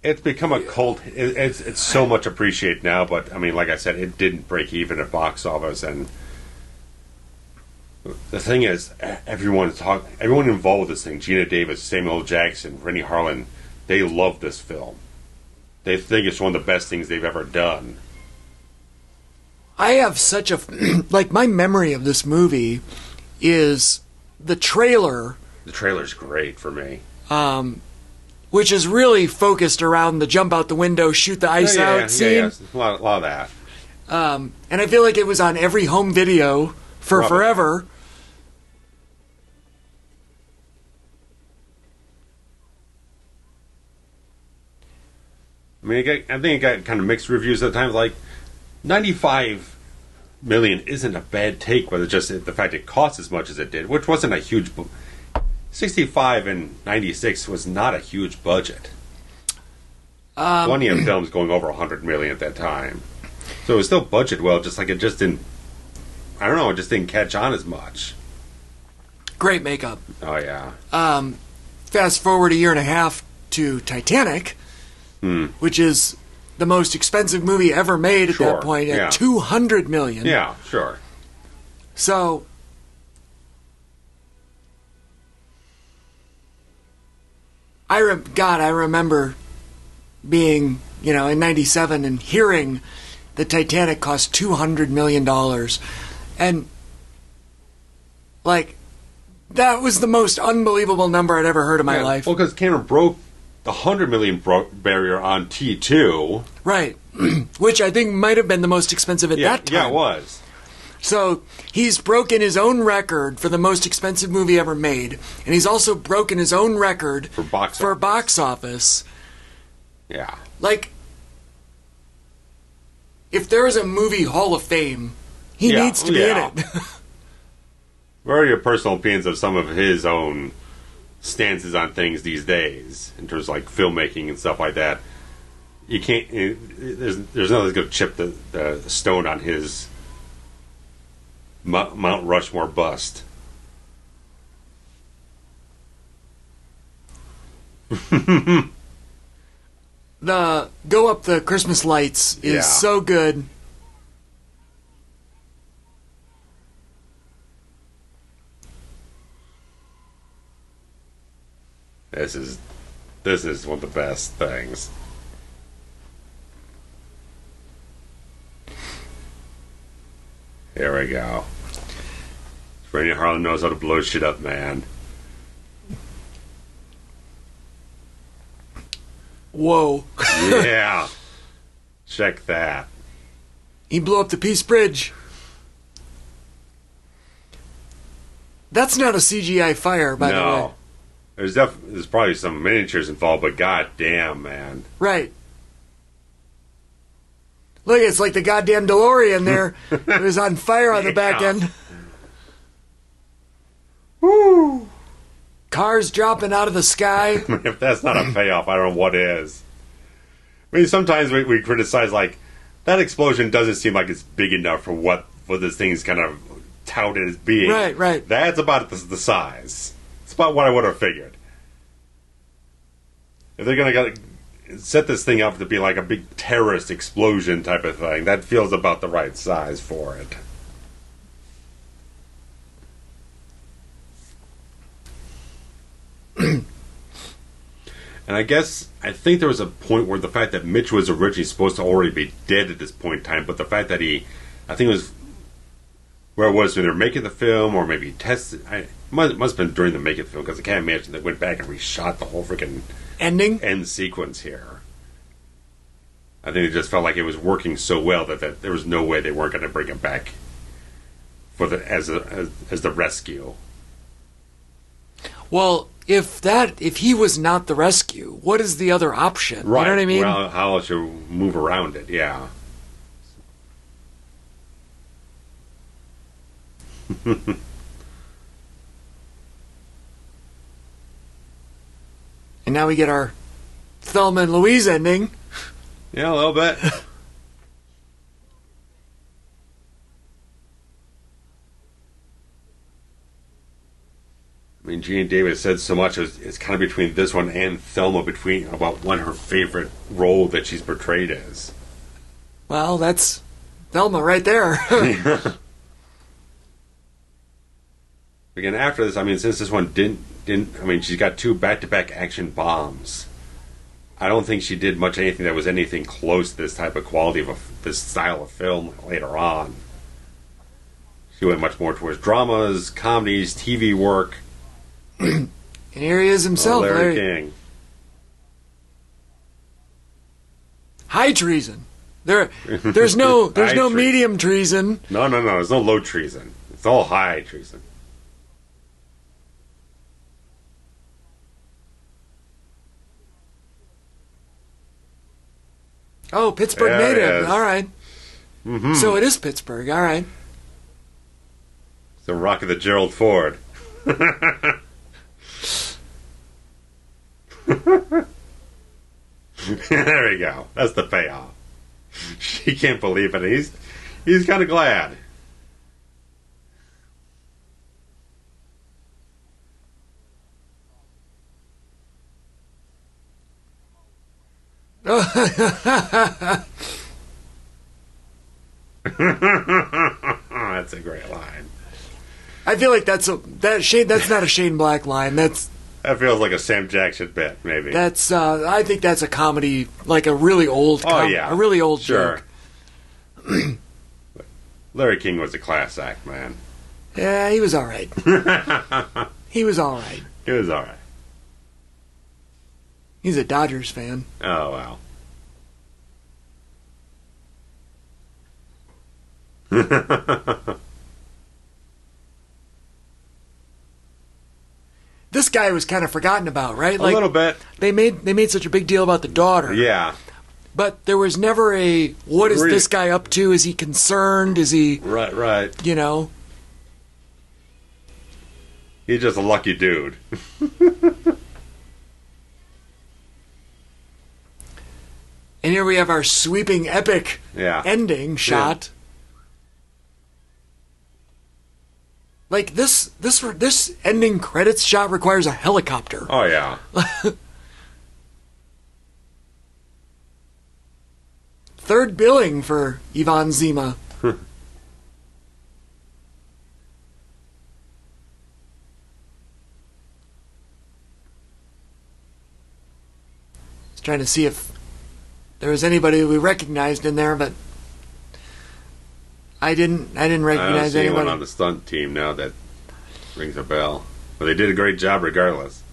It's become a cult. It's so much appreciated now, but I mean, like I said, it didn't break even at box office, and the thing is, everyone involved with this thing, Geena Davis, Samuel L. Jackson, Renny Harlin, they love this film. They think it's one of the best things they've ever done. I have such a like my memory of this movie is the trailer. The trailer's great for me. Which is really focused around the jump out the window, shoot the ice out scene. Yeah, a lot of that. And I feel like it was on every home video for forever. I mean, I think it got kind of mixed reviews at times. Like, 95 million isn't a bad take, but it's just the fact it cost as much as it did, which wasn't a huge. 65 and 96 was not a huge budget. Plenty of films going over 100 million at that time, so it was still budgeted well. Just like it just didn't. I don't know. It just didn't catch on as much. Great makeup. Oh yeah. Fast forward a year and a half to Titanic. Which is the most expensive movie ever made at that point at $200 million. Yeah, sure. So, I remember being, in 97 and hearing the Titanic cost $200 million. And, that was the most unbelievable number I'd ever heard in my life. Well, because Cameron broke the 100 million barrier on T2. Right. Which I think might have been the most expensive at that time. Yeah, it was. So he's broken his own record for the most expensive movie ever made. And he's also broken his own record for box office. Yeah. If there is a movie Hall of Fame, he needs to be in it. What are your personal opinions of some of his own stances on things these days in terms of filmmaking and stuff like that? You can't. There's nothing that's going to chip the stone on his Mount Rushmore bust. The go up the Christmas lights is so good. This is one of the best things. Here we go. Renny Harlin knows how to blow shit up, man. Whoa. Yeah. Check that. He blew up the Peace Bridge. That's not a CGI fire, by the way. There's probably some miniatures involved, but god damn, man. Right. Look, it's like the goddamn DeLorean there. It was on fire on the back end. Woo! Cars dropping out of the sky. If that's not a payoff, I don't know what is. I mean, sometimes we criticize, like, that explosion doesn't seem like it's big enough for what this thing's kind of touted as being. Right. That's about the size. It's about what I would have figured. If they're going to set this thing up to be like a big terrorist explosion type of thing, that feels about the right size for it. And I think there was a point where the fact that Mitch was originally supposed to already be dead at this point in time, but the fact that I think it was where it was when they were making the film, or maybe tested. It must have been during the making of the film, because I can't imagine they went back and reshot the whole freaking end sequence here. I think it just felt like it was working so well that there was no way they weren't going to bring him back for as the rescue. Well, if he was not the rescue, what is the other option? Right. You know what I mean? Well, how else you move around it? Yeah. And now we get our Thelma and Louise ending. Yeah, a little bit. I mean, Geena Davis said so much. It's kind of between this one and Thelma, about what her favorite role that she's portrayed as. Well, that's Thelma right there. Again, after this, I mean, since this one didn't, I mean, she's got 2 back-to-back action bombs. I don't think she did much anything that was anything close to this type of quality of this style of film later on. She went much more towards dramas, comedies, TV work. And here he is himself, Larry King. High treason. There's no medium treason. No. There's no low treason. It's all high treason. Oh, Pittsburgh native. All right. Mm-hmm. So it is Pittsburgh. All right. It's the rock of the Gerald Ford. There we go. That's the payoff. She can't believe it. He's kind of glad. That's a great line. I feel like that's not a Shane Black line. That feels like a Sam Jackson bit, maybe. I think that's a comedy, like a really old. A really old joke. Larry King was a class act, man. Yeah, he was all right. He was all right. He was all right. He's a Dodgers fan. Oh, wow. This guy was kind of forgotten about, right? A little bit. They made such a big deal about the daughter. Yeah. But there was never what is this guy up to? Is he concerned? Is he... Right. You know? He's just a lucky dude. And here we have our sweeping, epic ending shot. Like, this ending credits shot requires a helicopter. Oh, yeah. third billing for Yvonne Zima. Trying to see if there was anybody we recognized in there, but I didn't recognize I don't see anybody. anyone on the stunt team now that rings a bell. But they did a great job regardless.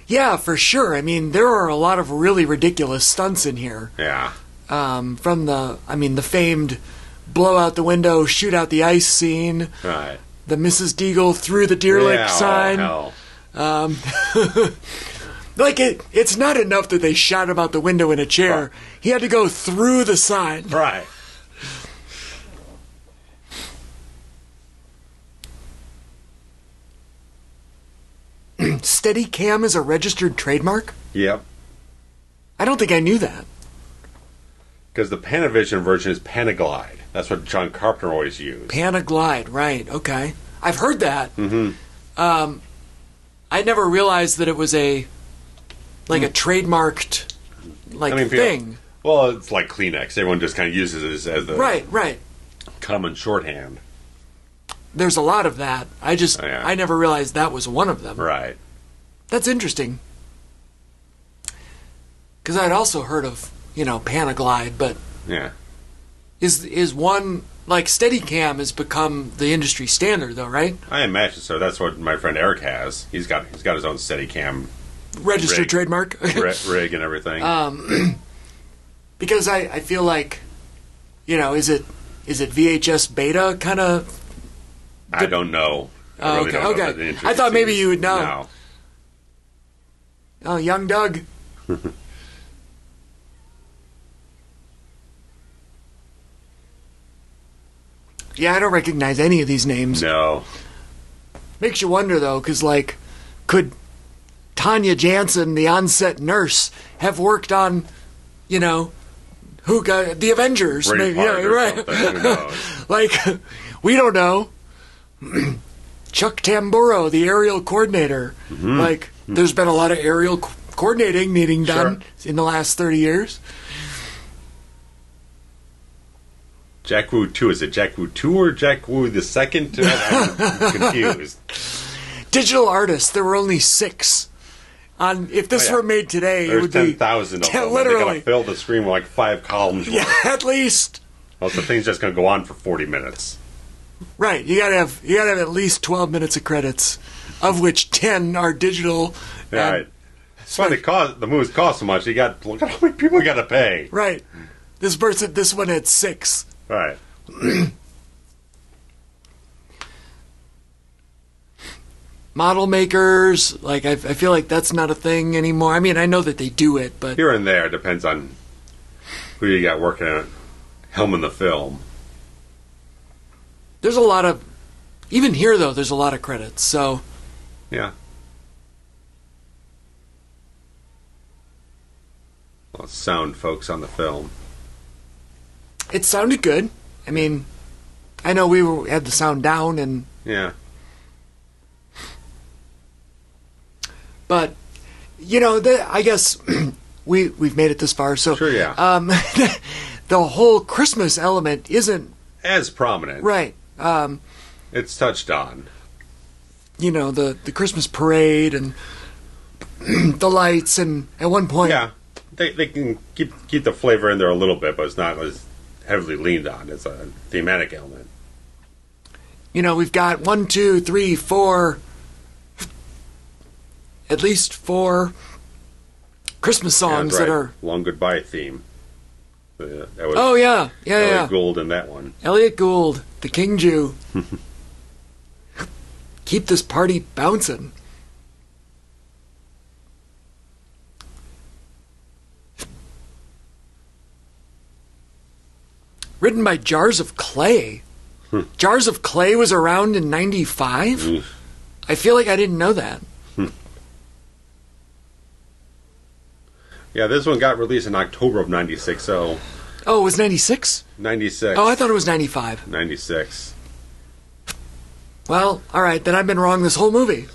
Yeah, for sure. I mean, there are a lot of really ridiculous stunts in here. Yeah. From the famed blow out the window, shoot out the ice scene. Right. The Mrs. Deagle through the Deer Lick sign. Oh, hell. Like, it's not enough that they shot him out the window in a chair. Right. He had to go through the sign. Right. Steadicam is a registered trademark? Yep. I don't think I knew that. Because the Panavision version is Panaglide. That's what John Carpenter always used. Panaglide, right, okay. I've heard that. Mm-hmm. I never realized that it was a trademarked thing. Well, it's like Kleenex. Everyone just kind of uses it as the Right. common shorthand. There's a lot of that. I never realized that was one of them. Right. That's interesting. Because I'd also heard of, Panaglide, but Yeah. is one, like, Steadicam has become the industry standard, though, right? I imagine so. That's what my friend Eric has. He's got his own Steadicam Registered rig. trademark? rig and everything. Because I feel like, is it VHS beta kind of? I don't know. I really don't know the I thought maybe you would know. No. Oh, young Doug. Yeah, I don't recognize any of these names. No. Makes you wonder, though, because, could Tanya Jansen, the on-set nurse, have worked on, who got the Avengers? Maybe, yeah, right. Who knows? We don't know. Chuck Tamburo, the aerial coordinator. Mm-hmm. There's been a lot of aerial coordinating needing done in the last 30 years. Jack Wu 2. Is it Jack Wu 2 or Jack Wu the second? I'm confused. Digital artists, there were only 6. If this were made today, There's it would be 10,000 of them. Literally. They're going to fill the screen with 5 columns. Yeah, at least. Well, the thing's just going to go on for 40 minutes. Right, you gotta have at least 12 minutes of credits, of which 10 are digital. Right. That's why the movies cost so much. Look at how many people you got to pay. Right. This one had 6. Right. Model makers, I feel like that's not a thing anymore. I mean, I know that they do it, but here and there, depends on who you got working on helming the film. There's a lot of, even here though, there's a lot of credits, so. Yeah. Well, sound folks on the film. It sounded good. I mean, I know we had the sound down and. Yeah. But, I guess we've made it this far, so. Sure, yeah. The whole Christmas element isn't. As prominent. Right. It's touched on. The Christmas parade and the lights, and at one point... Yeah, they can keep the flavor in there a little bit, but it's not as heavily leaned on. It's a thematic element. We've got 1, 2, 3, 4... at least 4 Christmas songs that are... Long Goodbye theme. That was Elliot Gould in that one. Elliot Gould, the King Jew. Keep this party bouncing. Written by Jars of Clay. Jars of Clay was around in 95? I feel like I didn't know that. Yeah, this one got released in October of 96, so... Oh, it was 96? 96. Oh, I thought it was 95. 96. Well, all right, then I've been wrong this whole movie.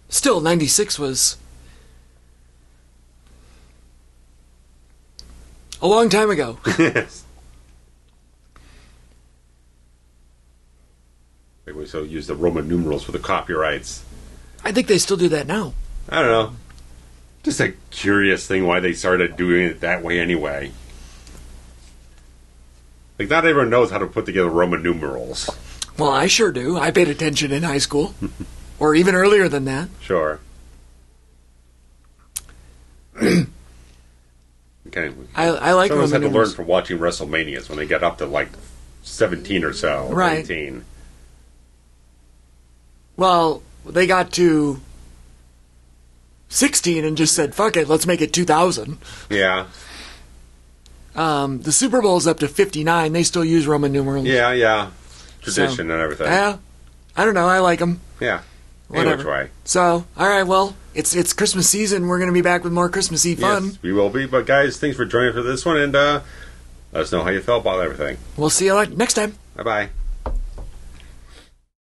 Still, 96 was... A long time ago. Yes. We still use the Roman numerals for the copyrights. I think they still do that now. I don't know. Just a curious thing why they started doing it that way anyway. Like, not everyone knows how to put together Roman numerals. Well, I sure do. I paid attention in high school. Or even earlier than that. Sure. Okay. I like Some of us Roman had to learn numerals. from watching WrestleManias when they get up to like 17 or so. Right. 18. Well, they got to 16 and just said, fuck it, let's make it 2000. Yeah. The Super Bowl's up to 59. They still use Roman numerals. Yeah. Tradition and everything. Yeah. I don't know. I like them. Yeah. Whatever. Which way. So, all right, well, it's Christmas season. We're going to be back with more Christmassy fun. Yes, we will be. But guys, thanks for joining for this one, and let us know how you felt about everything. We'll see you next time. Bye-bye.